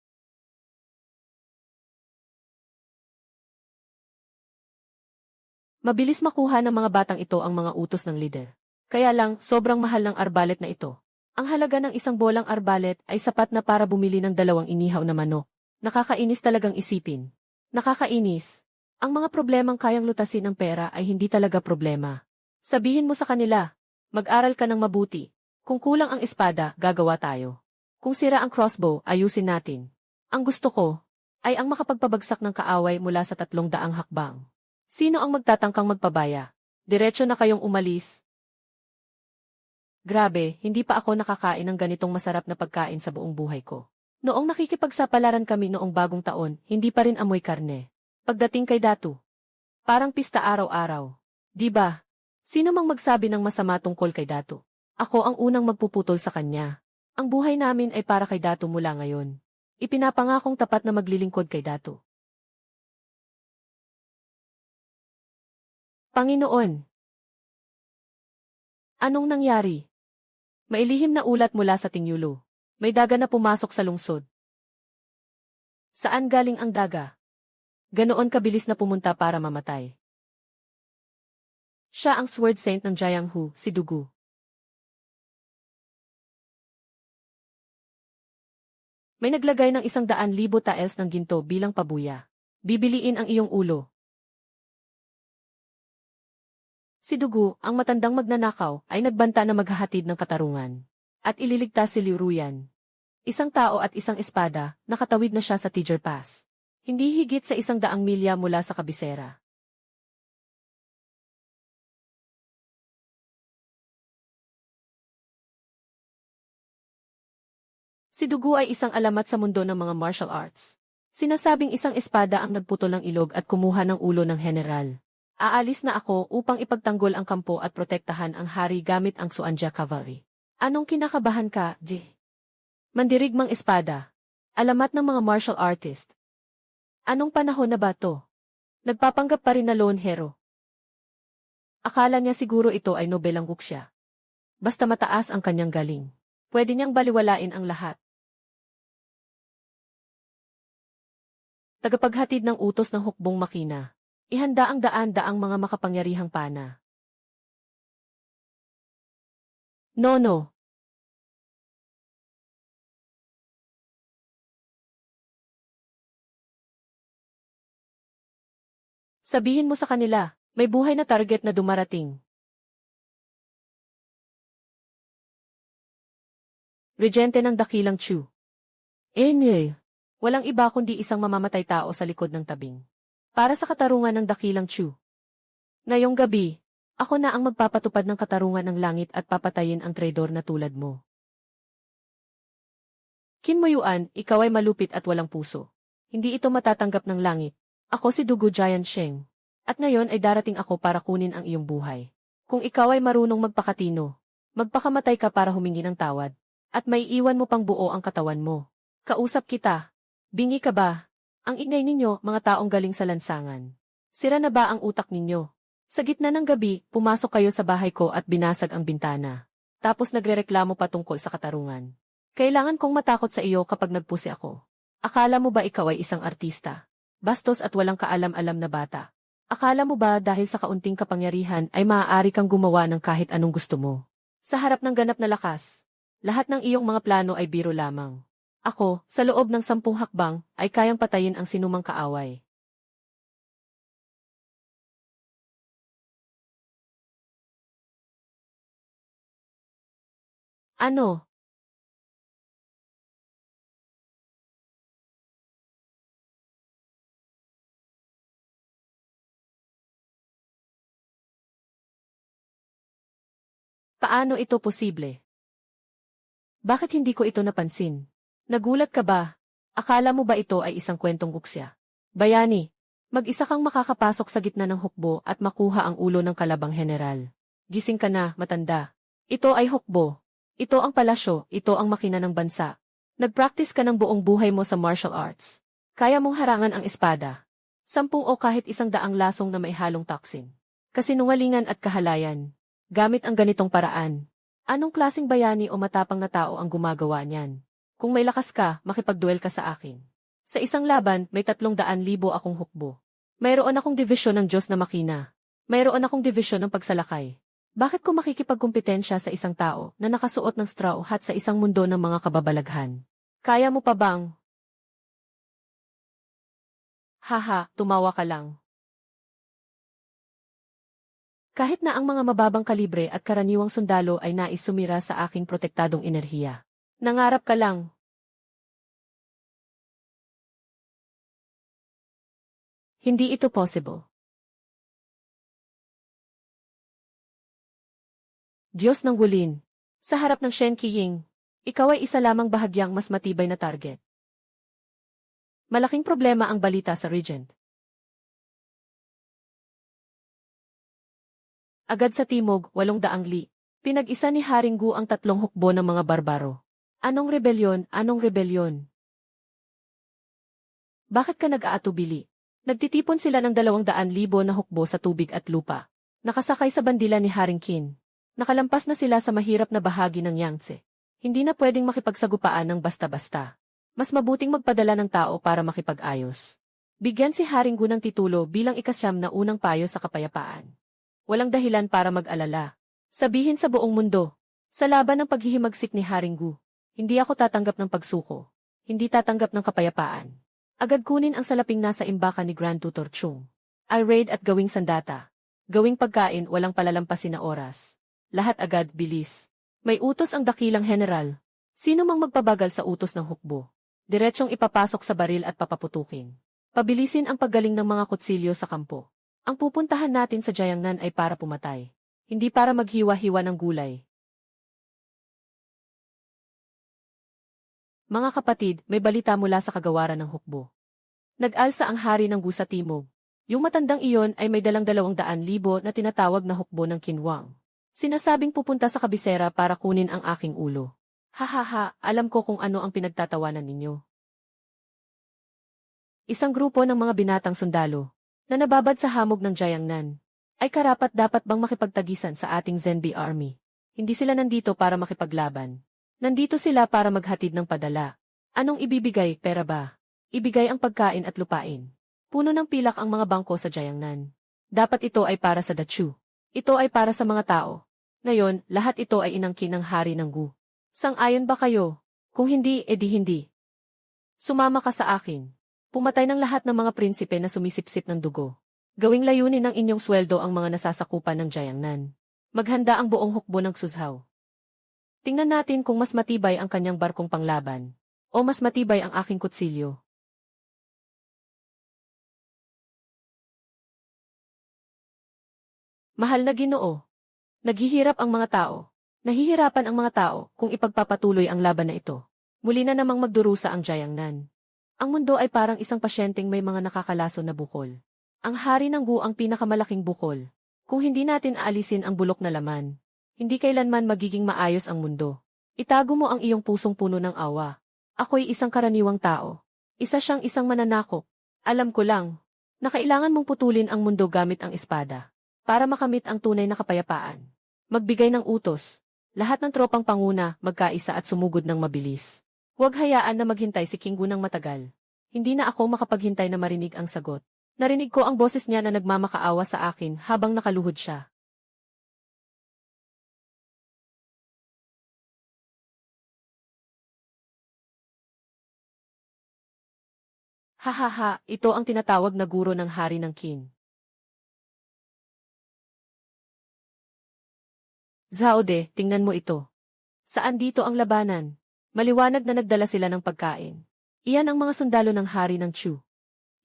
Mabilis makuha ng mga batang ito ang mga utos ng lider. Kaya lang, sobrang mahal ng arbalet na ito. Ang halaga ng isang bolang arbalet ay sapat na para bumili ng 2 inihaw na manok. Nakakainis talagang isipin. Nakakainis. Ang mga problemang kayang lutasin ng pera ay hindi talaga problema. Sabihin mo sa kanila, mag-aral ka ng mabuti. Kung kulang ang espada, gagawa tayo. Kung sira ang crossbow, ayusin natin. Ang gusto ko, ay ang makapagpabagsak ng kaaway mula sa 300 hakbang. Sino ang magtatangkang magpabaya? Diretso na kayong umalis. Grabe, hindi pa ako nakakain ng ganitong masarap na pagkain sa buong buhay ko. Noong nakikipagsapalaran kami noong bagong taon, hindi pa rin amoy karne. Pagdating kay Datu, parang pista araw-araw. Di ba? Sino mang magsabi ng masama tungkol kay Datu? Ako ang unang magpuputol sa kanya. Ang buhay namin ay para kay Datu mula ngayon. Ipinapangakong tapat na maglilingkod kay Datu. Panginoon! Anong nangyari? Mailihim na ulat mula sa Tingyulo. May daga na pumasok sa lungsod. Saan galing ang daga? Ganoon kabilis na pumunta para mamatay. Siya ang Sword Saint ng Jianghu, si Dugu. May naglagay ng 100,000 taels ng ginto bilang pabuya. Bibiliin ang iyong ulo. Si Dugu, ang matandang magnanakaw, ay nagbanta na maghahatid ng katarungan. At ililigtas si Liu Ruyan. Isang tao at isang espada, nakatawid na siya sa Tiger Pass. Hindi higit sa 100 milya mula sa kabisera. Si Dugu ay isang alamat sa mundo ng mga martial arts. Sinasabing isang espada ang nagputol ng ilog at kumuha ng ulo ng general. Aalis na ako upang ipagtanggol ang kampo at protektahan ang hari gamit ang Suanja Cavalry. Anong kinakabahan ka, Di? Mandirigmang espada. Alamat ng mga martial artist. Anong panahon na ba to? Nagpapanggap pa rin na lone hero. Akala niya siguro ito ay nobelang wuxia. Basta mataas ang kanyang galing. Pwede niyang baliwalain ang lahat. Tagapaghatid ng utos ng hukbong makina. Ihanda ang daan-daang mga makapangyarihang pana. No. Sabihin mo sa kanila, may buhay na target na dumarating. Regente ng Dakilang Chu. Walang iba kundi isang mamamatay tao sa likod ng tabing. Para sa katarungan ng Dakilang Chu. Ngayong gabi, ako na ang magpapatupad ng katarungan ng langit at papatayin ang traidor na tulad mo. Qin Moyuan, ikaw ay malupit at walang puso. Hindi ito matatanggap ng langit. Ako si Dugu Giant Sheng. At ngayon ay darating ako para kunin ang iyong buhay. Kung ikaw ay marunong magpakatino, magpakamatay ka para humingi ng tawad. At may iwan mo pang buo ang katawan mo. Kausap kita. Bingi ka ba? Ang ingay ninyo, mga taong galing sa lansangan. Sira na ba ang utak ninyo? Sa gitna ng gabi, pumasok kayo sa bahay ko at binasag ang bintana. Tapos nagrereklamo pa tungkol sa katarungan. Kailangan kong matakot sa iyo kapag nagpusi ako. Akala mo ba ikaw ay isang artista? Bastos at walang kaalam-alam na bata. Akala mo ba dahil sa kaunting kapangyarihan ay maaari kang gumawa ng kahit anong gusto mo? Sa harap ng ganap na lakas, lahat ng iyong mga plano ay biro lamang. Ako, sa loob ng 10 hakbang, ay kayang patayin ang sinumang kaaway. Ano? Paano ito posible? Bakit hindi ko ito napansin? Nagulat ka ba? Akala mo ba ito ay isang kwentong guksya? Bayani, mag-isa kang makakapasok sa gitna ng hukbo at makuha ang ulo ng kalabang general. Gising ka na, matanda. Ito ay hukbo. Ito ang palasyo, ito ang makina ng bansa. Nag-practice ka ng buong buhay mo sa martial arts. Kaya mong harangan ang espada. 10 o kahit 100 lasong na may halong taksin. Kasinungalingan at kahalayan. Gamit ang ganitong paraan. Anong klaseng bayani o matapang na tao ang gumagawa niyan? Kung may lakas ka, makipagduel ka sa akin. Sa isang laban, may 300,000 akong hukbo. Mayroon akong divisyon ng Diyos na makina. Mayroon akong divisyon ng pagsalakay. Bakit ko makikipagkumpetensya sa isang tao na nakasuot ng straw hat sa isang mundo ng mga kababalaghan? Kaya mo pa bang? Haha, tumawa ka lang. Kahit na ang mga mababang kalibre at karaniwang sundalo ay nais sumira sa aking protektadong enerhiya. Nangarap ka lang. Hindi ito possible. Diyos ng Wulin. Sa harap ng Shen Qiying, ikaw ay isa lamang bahagyang mas matibay na target. Malaking problema ang balita sa Regent. Agad sa timog, 800 li. Pinag-isa ni Haring Gu ang 3 hukbo ng mga barbaro. Anong rebelyon? Anong rebelyon? Bakit ka nag-aatubili? Nagtitipon sila ng 200,000 na hukbo sa tubig at lupa. Nakasakay sa bandila ni Haring Qin. Nakalampas na sila sa mahirap na bahagi ng Yangtze. Hindi na pwedeng makipagsagupaan ng basta-basta. Mas mabuting magpadala ng tao para makipag-ayos. Bigyan si Haring Gu ng titulo bilang ika-9 na unang payo sa kapayapaan. Walang dahilan para mag-alala. Sabihin sa buong mundo, sa laban ng paghihimagsik ni Haring Gu, hindi ako tatanggap ng pagsuko. Hindi tatanggap ng kapayapaan. Agad kunin ang salaping nasa imbakan ni Grand Tutor Chung. I'll raid at gawing sandata. Gawing pagkain, walang palalampasin na oras. Lahat agad, bilis. May utos ang dakilang general. Sino mang magpabagal sa utos ng hukbo? Diretsyong ipapasok sa baril at papaputukin. Pabilisin ang paggaling ng mga kutsilyo sa kampo. Ang pupuntahan natin sa Jiangnan ay para pumatay. Hindi para maghiwa-hiwa ng gulay. Mga kapatid, may balita mula sa kagawaran ng hukbo. Nag-alsa ang hari ng Gu sa timog. Yung matandang iyon ay may dalang 200,000 na tinatawag na hukbo ng Qinhuang. Sinasabing pupunta sa kabisera para kunin ang aking ulo. Hahaha, alam ko kung ano ang pinagtatawanan ninyo. Isang grupo ng mga binatang sundalo na nababad sa hamog ng Jiangnan, ay karapat-dapat bang makipagtagisan sa ating Zenbi Army? Hindi sila nandito para makipaglaban. Nandito sila para maghatid ng padala. Anong ibibigay, pera ba? Ibigay ang pagkain at lupain. Puno ng pilak ang mga bangko sa Jiangnan. Dapat ito ay para sa Dachu. Ito ay para sa mga tao. Ngayon, lahat ito ay inangkin ng hari ng Gu. Sang-ayon ba kayo? Kung hindi, edi hindi. Sumama ka sa akin. Pumatay ng lahat ng mga prinsipe na sumisipsip ng dugo. Gawing layunin ng inyong sweldo ang mga nasasakupan ng Jiangnan. Maghanda ang buong hukbo ng Suzhou. Tingnan natin kung mas matibay ang kanyang barkong panglaban. O mas matibay ang aking kutsilyo. Mahal na Ginoo. Naghihirap ang mga tao. Nahihirapan ang mga tao kung ipagpapatuloy ang laban na ito. Muli na namang magdurusa ang Jiangnan. Ang mundo ay parang isang pasyenteng may mga nakakalason na bukol. Ang hari ng Gu ang pinakamalaking bukol. Kung hindi natin aalisin ang bulok na laman, hindi kailanman magiging maayos ang mundo. Itago mo ang iyong pusong puno ng awa. Ako'y isang karaniwang tao. Isa siyang isang mananakop. Alam ko lang, na kailangan mong putulin ang mundo gamit ang espada. Para makamit ang tunay na kapayapaan. Magbigay ng utos. Lahat ng tropang panguna, magkaisa at sumugod ng mabilis. Huwag hayaan na maghintay si King Gu ng matagal. Hindi na ako makapaghintay na marinig ang sagot. Narinig ko ang boses niya na nagmamakaawa sa akin habang nakaluhod siya. Hahaha, ito ang tinatawag na guro ng hari ng Qin. Zhao De, tingnan mo ito. Saan dito ang labanan? Maliwanag na nagdala sila ng pagkain. Iyan ang mga sundalo ng hari ng Chu.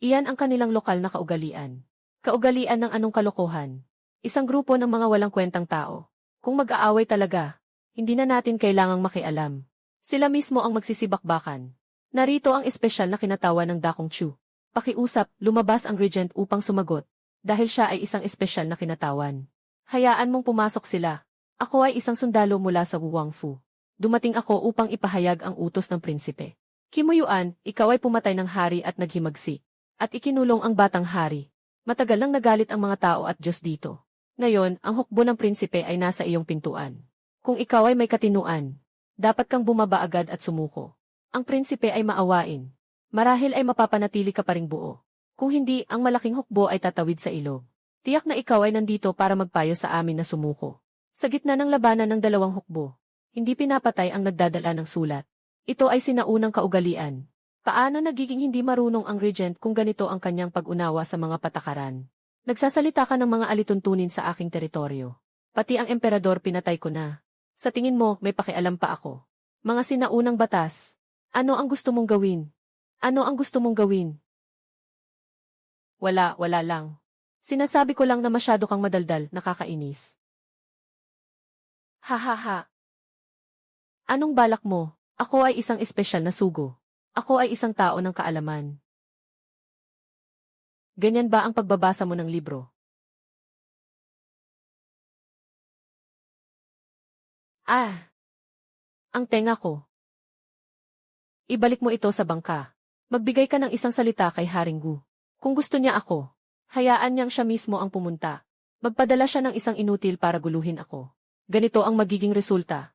Iyan ang kanilang lokal na kaugalian. Kaugalian ng anong kalokohan. Isang grupo ng mga walang kwentang tao. Kung mag-aaway talaga, hindi na natin kailangang makialam. Sila mismo ang magsisibakbakan. Narito ang espesyal na kinatawa ng Dakong Chu. Pakiusap, lumabas ang regent upang sumagot. Dahil siya ay isang espesyal na kinatawan. Hayaan mong pumasok sila. Ako ay isang sundalo mula sa Wuwangfu. Dumating ako upang ipahayag ang utos ng prinsipe. Kimuyuan, ikaw ay pumatay ng hari at naghimagsik. At ikinulong ang batang hari. Matagal nang nagalit ang mga tao at Diyos dito. Ngayon, ang hukbo ng prinsipe ay nasa iyong pintuan. Kung ikaw ay may katinuan, dapat kang bumaba agad at sumuko. Ang prinsipe ay maawain. Marahil ay mapapanatili ka pa ring buo. Kung hindi, ang malaking hukbo ay tatawid sa ilog. Tiyak na ikaw ay nandito para magpayo sa amin na sumuko. Sa gitna ng labanan ng dalawang hukbo, hindi pinapatay ang nagdadala ng sulat. Ito ay sinaunang kaugalian. Paano nagiging hindi marunong ang regent kung ganito ang kanyang pag-unawa sa mga patakaran? Nagsasalita ka ng mga alituntunin sa aking teritoryo. Pati ang emperador pinatay ko na. Sa tingin mo, may pakialam pa ako. Mga sinaunang batas. Ano ang gusto mong gawin? Ano ang gusto mong gawin? Wala lang. Sinasabi ko lang na masyado kang madaldal, nakakainis. Hahaha. Anong balak mo? Ako ay isang espesyal na sugo. Ako ay isang tao ng kaalaman. Ganyan ba ang pagbabasa mo ng libro? Ang tenga ko. Ibalik mo ito sa bangka. Magbigay ka ng isang salita kay Haring Gu. Kung gusto niya ako, hayaan niyang siya mismo ang pumunta. Magpadala siya ng isang inutil para guluhin ako. Ganito ang magiging resulta.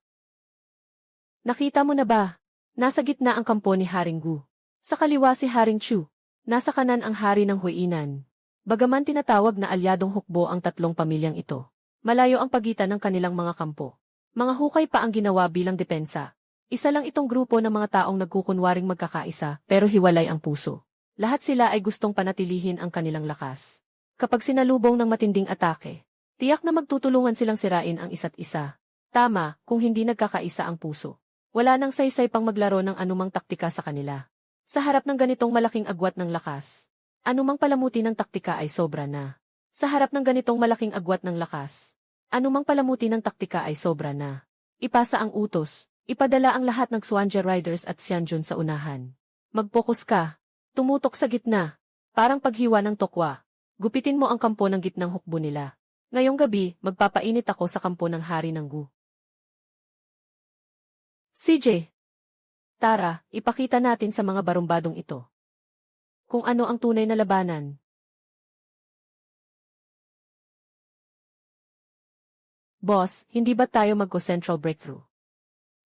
Nakita mo na ba? Nasa gitna ang kampo ni Haring Gu. Sa kaliwa si Haring Chu. Nasa kanan ang hari ng Huinan. Bagaman tinatawag na alyadong hukbo ang tatlong pamilyang ito, malayo ang pagitan ng kanilang mga kampo. Mga hukay pa ang ginawa bilang depensa. Isa lang itong grupo ng mga taong nagkukunwaring magkakaisa, pero hiwalay ang puso. Lahat sila ay gustong panatilihin ang kanilang lakas. Kapag sinalubong ng matinding atake, tiyak na magtutulungan silang sirain ang isa't isa. Tama, kung hindi nagkakaisa ang puso. Wala nang saysay pang maglaro ng anumang taktika sa kanila. Sa harap ng ganitong malaking agwat ng lakas, anumang palamuti ng taktika ay sobra na. Sa harap ng ganitong malaking agwat ng lakas, anumang palamuti ng taktika ay sobra na. Ipasa ang utos. Ipadala ang lahat ng Xuanje Riders at Xianjun sa unahan. Mag-focus ka. Tumutok sa gitna. Parang paghiwa ng tokwa. Gupitin mo ang kampo ng gitnang hukbo nila. Ngayong gabi, magpapainit ako sa kampo ng hari ng Gu. CJ. Tara, ipakita natin sa mga barumbadong ito kung ano ang tunay na labanan. Boss, hindi ba tayo magko-central breakthrough?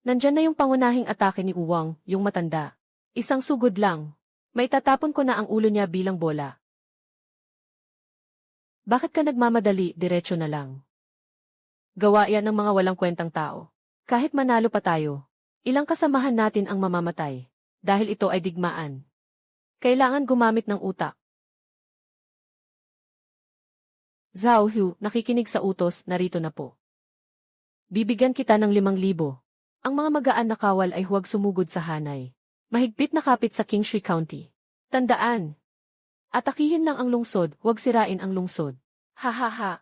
Nandyan na yung pangunahing atake ni Uwang, yung matanda. Isang sugod lang. May tatapon ko na ang ulo niya bilang bola. Bakit ka nagmamadali, diretso na lang? Gawa yan ng mga walang kwentang tao. Kahit manalo pa tayo, ilang kasamahan natin ang mamamatay. Dahil ito ay digmaan. Kailangan gumamit ng utak. Zhao Hu, nakikinig sa utos, narito na po. Bibigyan kita ng 5,000. Ang mga magaan na kawal ay huwag sumugod sa hanay. Mahigpit na kapit sa Qingshui County. Tandaan. Atakihin lang ang lungsod, huwag sirain ang lungsod. Hahaha.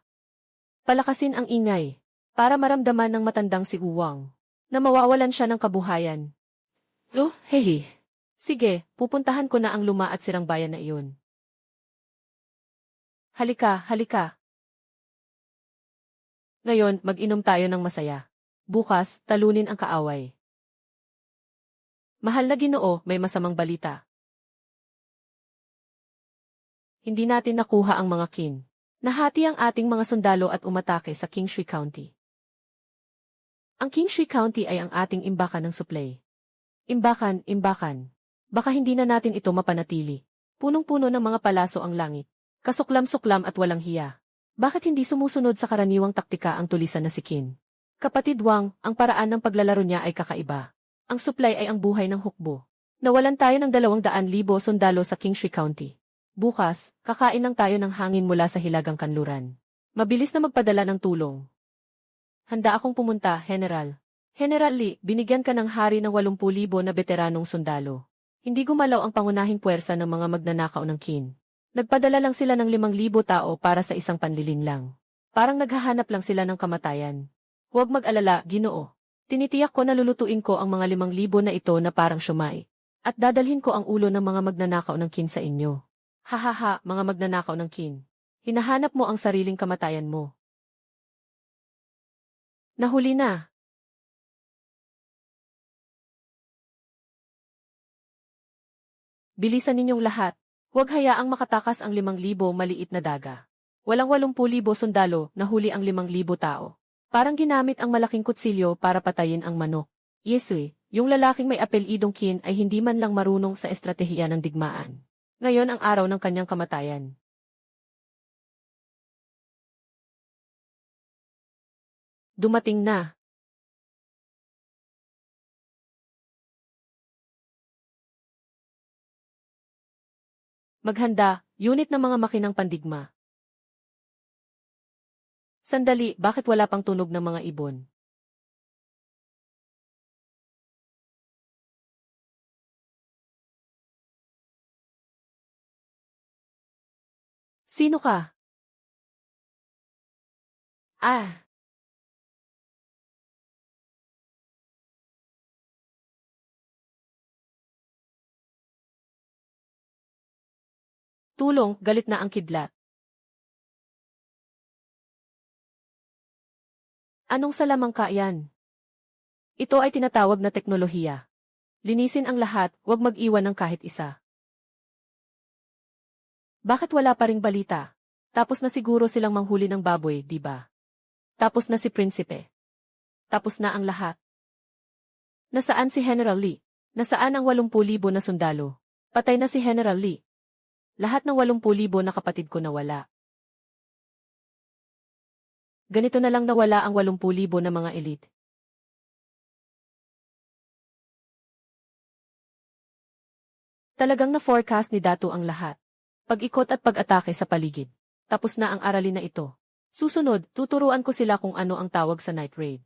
Palakasin ang ingay, para maramdaman ng matandang si Uwang, na mawawalan siya ng kabuhayan. Hehe. Sige, pupuntahan ko na ang luma at sirang bayan na iyon. Halika. Ngayon, mag-inom tayo ng masaya. Bukas, talunin ang kaaway. Mahal na Ginoo, may masamang balita. Hindi natin nakuha ang mga Qin. Nahati ang ating mga sundalo at umatake sa Qingshui County. Ang Qingshui County ay ang ating imbakan ng supply. Imbakan. Baka hindi na natin ito mapanatili. Punong-puno ng mga palaso ang langit. Kasuklam-suklam at walang hiya. Bakit hindi sumusunod sa karaniwang taktika ang tulisan na si Qin? Kapatid Wang, ang paraan ng paglalaro niya ay kakaiba. Ang supply ay ang buhay ng hukbo. Nawalan tayo ng 200,000 sundalo sa Qingshi County. Bukas, kakain lang tayo ng hangin mula sa hilagang kanluran. Mabilis na magpadala ng tulong. Handa akong pumunta, General. General Li, binigyan ka ng hari ng 80,000 na veteranong sundalo. Hindi gumalaw ang pangunahing puwersa ng mga magnanakaw ng Qin. Nagpadala lang sila ng 5,000 tao para sa isang panlilinlang. Parang naghahanap lang sila ng kamatayan. Huwag mag-alala, Ginoo. Tinitiyak ko na lulutuin ko ang mga 5,000 na ito na parang siomai. At dadalhin ko ang ulo ng mga magnanakaw ng Qin sa inyo. Hahaha, mga magnanakaw ng Qin. Hinahanap mo ang sariling kamatayan mo. Nahuli na. Bilisan ninyong lahat. Huwag hayaang makatakas ang 5,000 maliit na daga. Walang 80,000 sundalo, nahuli ang 5,000 tao. Parang ginamit ang malaking kutsilyo para patayin ang manok. Yeswe, yung lalaking may apelidong Qin ay hindi man lang marunong sa estratehiya ng digmaan. Ngayon ang araw ng kanyang kamatayan. Dumating na. Maghanda, unit ng mga makinang pandigma. Sandali, bakit wala pang tunog ng mga ibon? Sino ka? Ah! Tulong, galit na ang kidlat. Anong salamangka yan? Ito ay tinatawag na teknolohiya. Linisin ang lahat, huwag mag-iwan ng kahit isa. Bakit wala pa ring balita? Tapos na siguro silang manghuli ng baboy, di ba? Tapos na si Prinsipe. Tapos na ang lahat. Nasaan si General Li? Nasaan ang 80,000 na sundalo? Patay na si General Li. Lahat ng 80,000 na kapatid ko nawala. Ganito na lang nawala ang 80,000 na mga elite. Talagang na-forecast ni Dato ang lahat. Pag-ikot at pag-atake sa paligid. Tapos na ang aralin na ito. Susunod, tuturuan ko sila kung ano ang tawag sa night raid.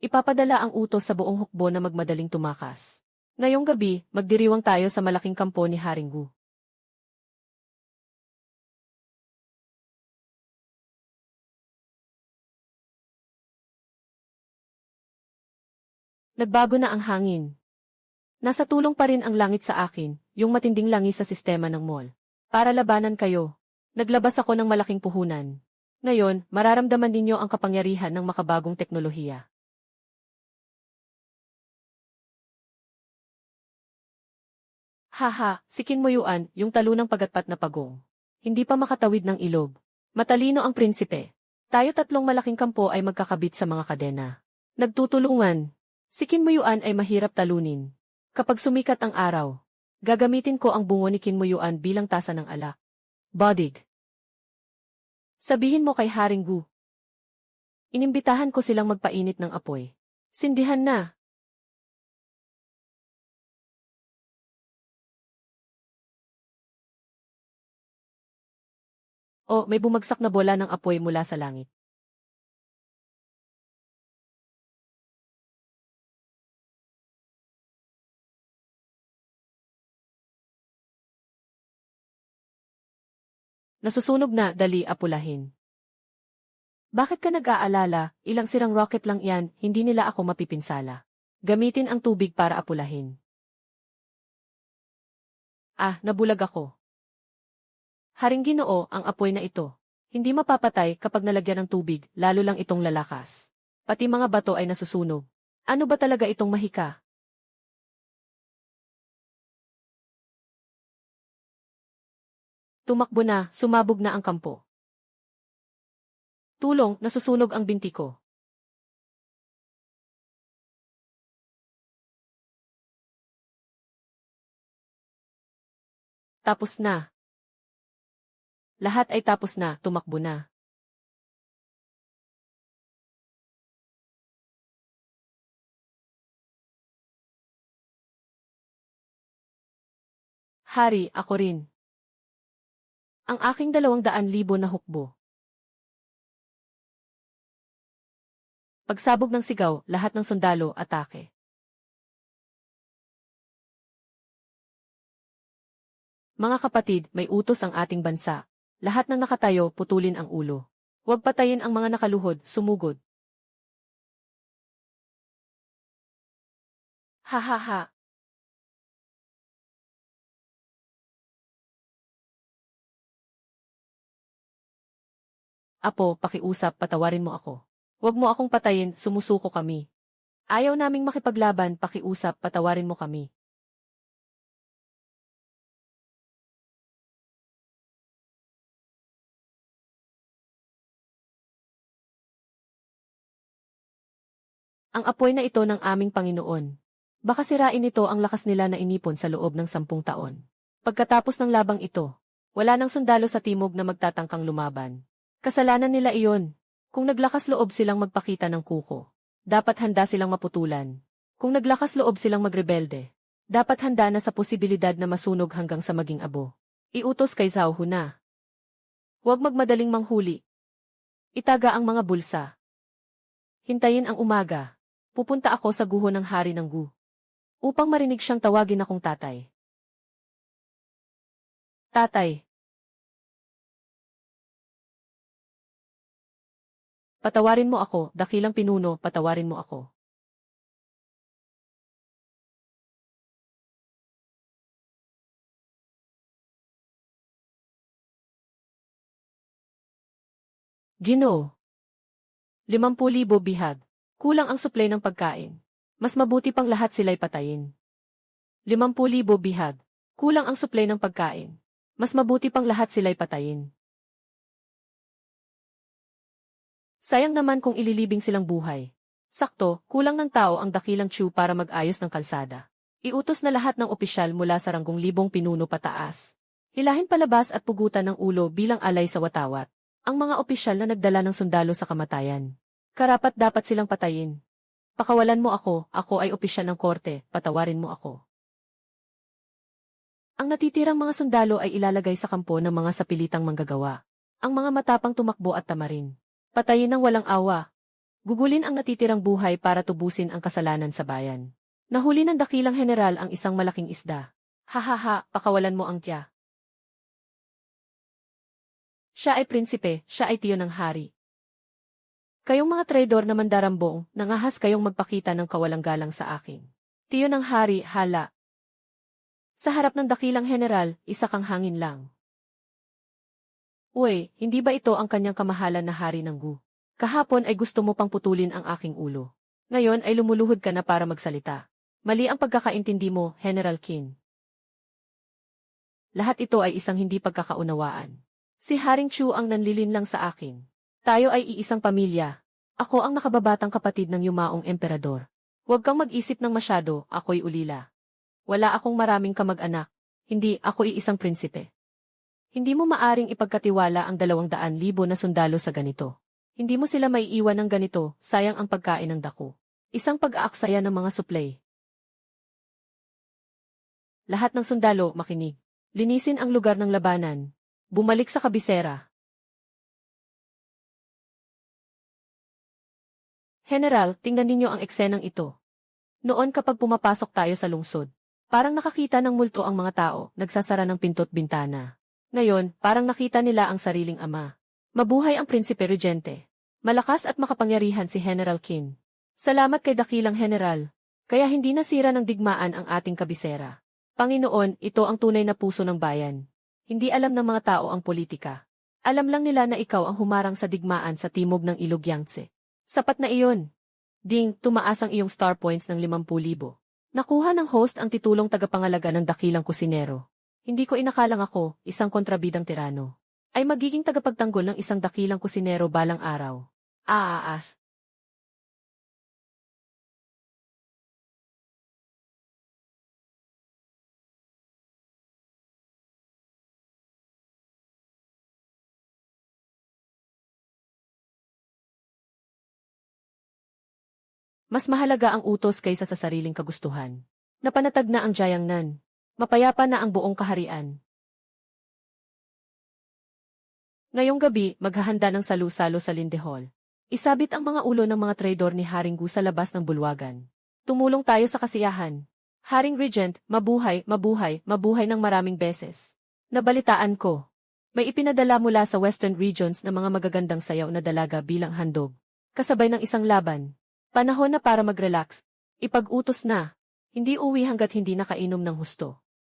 Ipapadala ang utos sa buong hukbo na magmadaling tumakas. Ngayong gabi, magdiriwang tayo sa malaking kampo ni Haring Gu. Nagbago na ang hangin. Nasa tulong pa rin ang langit sa akin, yung matinding langis sa sistema ng mall. Para labanan kayo. Naglabas ako ng malaking puhunan. Ngayon, mararamdaman ninyo ang kapangyarihan ng makabagong teknolohiya. Haha, si Kinmoyuan, yung talunang pagatpat na pagong. Hindi pa makatawid ng ilog. Matalino ang prinsipe. Tayo tatlong malaking kampo ay magkakabit sa mga kadena. Nagtutulungan. Si Kinmoyuan ay mahirap talunin. Kapag sumikat ang araw, gagamitin ko ang bungo ni Kinmoyuan bilang tasa ng alak. Bodig. Sabihin mo kay Haring Gu. Inimbitahan ko silang magpainit ng apoy. Sindihan na. O, may bumagsak na bola ng apoy mula sa langit. Nasusunog na, dali apulahin. Bakit ka nag-aalala, ilang sirang rocket lang yan, hindi nila ako mapipinsala. Gamitin ang tubig para apulahin. Ah, nabulag ako. Haring Ginoo, ang apoy na ito. Hindi mapapatay kapag nalagyan ng tubig, lalo lang itong lalakas. Pati mga bato ay nasusunog. Ano ba talaga itong mahika? Tumakbo na, sumabog na ang kampo. Tulong, nasusunog ang binti ko. Tapos na. Lahat ay tapos na, tumakbo na. Hari, ako rin. Ang aking 200,000 na hukbo. Pagsabog ng sigaw, lahat ng sundalo, atake. Mga kapatid, may utos ang ating bansa. Lahat ng nakatayo, putulin ang ulo. Huwag patayin ang mga nakaluhod, sumugod. Ha ha ha. Apo, pakiusap, patawarin mo ako. Huwag mo akong patayin, sumusuko kami. Ayaw naming makipaglaban, pakiusap, patawarin mo kami. Ang apoy na ito ng aming Panginoon. Baka sirain nito ang lakas nila na inipon sa loob ng 10 taon. Pagkatapos ng labang ito, wala nang sundalo sa timog na magtatangkang lumaban. Kasalanan nila iyon. Kung naglakas loob silang magpakita ng kuko, dapat handa silang maputulan. Kung naglakas loob silang magrebelde, dapat handa na sa posibilidad na masunog hanggang sa maging abo. Iutos kay Zhao Huna. Huwag magmadaling manghuli. Itaga ang mga bulsa. Hintayin ang umaga. Pupunta ako sa guho ng hari ng Gu. Upang marinig siyang tawagin akong tatay. Tatay. Patawarin mo ako, dakilang pinuno, patawarin mo ako. Ginoo. 50,000 bihag. Kulang ang supply ng pagkain. Mas mabuti pang lahat sila'y patayin. 50,000 bihag. Kulang ang supply ng pagkain. Mas mabuti pang lahat sila'y patayin. Sayang naman kung ililibing silang buhay. Sakto, kulang ng tao ang dakilang Chu para mag-ayos ng kalsada. Iutos na lahat ng opisyal mula sa 10,000 pinuno pataas. Hilahin palabas at pugutan ng ulo bilang alay sa watawat. Ang mga opisyal na nagdala ng sundalo sa kamatayan. Karapat dapat silang patayin. Pakawalan mo ako ay opisyal ng korte, patawarin mo ako. Ang natitirang mga sundalo ay ilalagay sa kampo ng mga sapilitang manggagawa. Ang mga matapang tumakbo at tamarin. Patayin ng walang awa. Gugulin ang natitirang buhay para tubusin ang kasalanan sa bayan. Nahuli ng dakilang general ang isang malaking isda. Hahaha, pakawalan mo ang tiya. Siya ay prinsipe, siya ay tiyo ng hari. Kayong mga traidor na mandarambong, nangahas kayong magpakita ng kawalang galang sa akin. Tiyo ng hari, hala. Sa harap ng dakilang general, isa kang hangin lang. Uy, hindi ba ito ang kanyang kamahalan na hari ng Gu? Kahapon ay gusto mo pang putulin ang aking ulo. Ngayon ay lumuluhod ka na para magsalita. Mali ang pagkakaintindi mo, General Qin. Lahat ito ay isang hindi pagkakaunawaan. Si Haring Chu ang nanlilinlang sa akin. Tayo ay iisang pamilya. Ako ang nakababatang kapatid ng yumaong emperador. Huwag kang mag-isip ng masyado, ako'y ulila. Wala akong maraming kamag-anak. Hindi, ako'y isang prinsipe. Hindi mo maaring ipagkatiwala ang 200,000 na sundalo sa ganito. Hindi mo sila maiiwan ng ganito, sayang ang pagkain ng dako. Isang pag-aaksaya ng mga suplay. Lahat ng sundalo, makinig. Linisin ang lugar ng labanan. Bumalik sa kabisera. General, tingnan ninyo ang eksenang ito. Noon kapag pumapasok tayo sa lungsod, parang nakakita ng multo ang mga tao, nagsasara ng pinto't bintana. Ngayon, parang nakita nila ang sariling ama. Mabuhay ang prinsipe regente. Malakas at makapangyarihan si General Qin. Salamat kay dakilang general. Kaya hindi nasira ng digmaan ang ating kabisera. Panginoon, ito ang tunay na puso ng bayan. Hindi alam ng mga tao ang politika. Alam lang nila na ikaw ang humarang sa digmaan sa timog ng Ilog Yangtze. Sapat na iyon. Ding, tumaas ang iyong star points ng 50,000. Nakuha ng host ang titulong tagapangalaga ng dakilang kusinero. Hindi ko inakalang ako, isang kontrabidang tirano, ay magiging tagapagtanggol ng isang dakilang kusinero balang araw. Mas mahalaga ang utos kaysa sa sariling kagustuhan. Napanatag na ang Jiangnan. Mapayapa na ang buong kaharian. Ngayong gabi, maghahanda ng salu-salo sa Lindehall. Isabit ang mga ulo ng mga traidor ni Haring Gu sa labas ng bulwagan. Tumulong tayo sa kasiyahan. Haring Regent, mabuhay, mabuhay, mabuhay ng maraming beses. Nabalitaan ko. May ipinadala mula sa Western Regions na mga magagandang sayaw na dalaga bilang handog. Kasabay ng isang laban. Panahon na para mag-relax. Ipag-utos na. Hindi uwi hanggat hindi nakainom ng husto.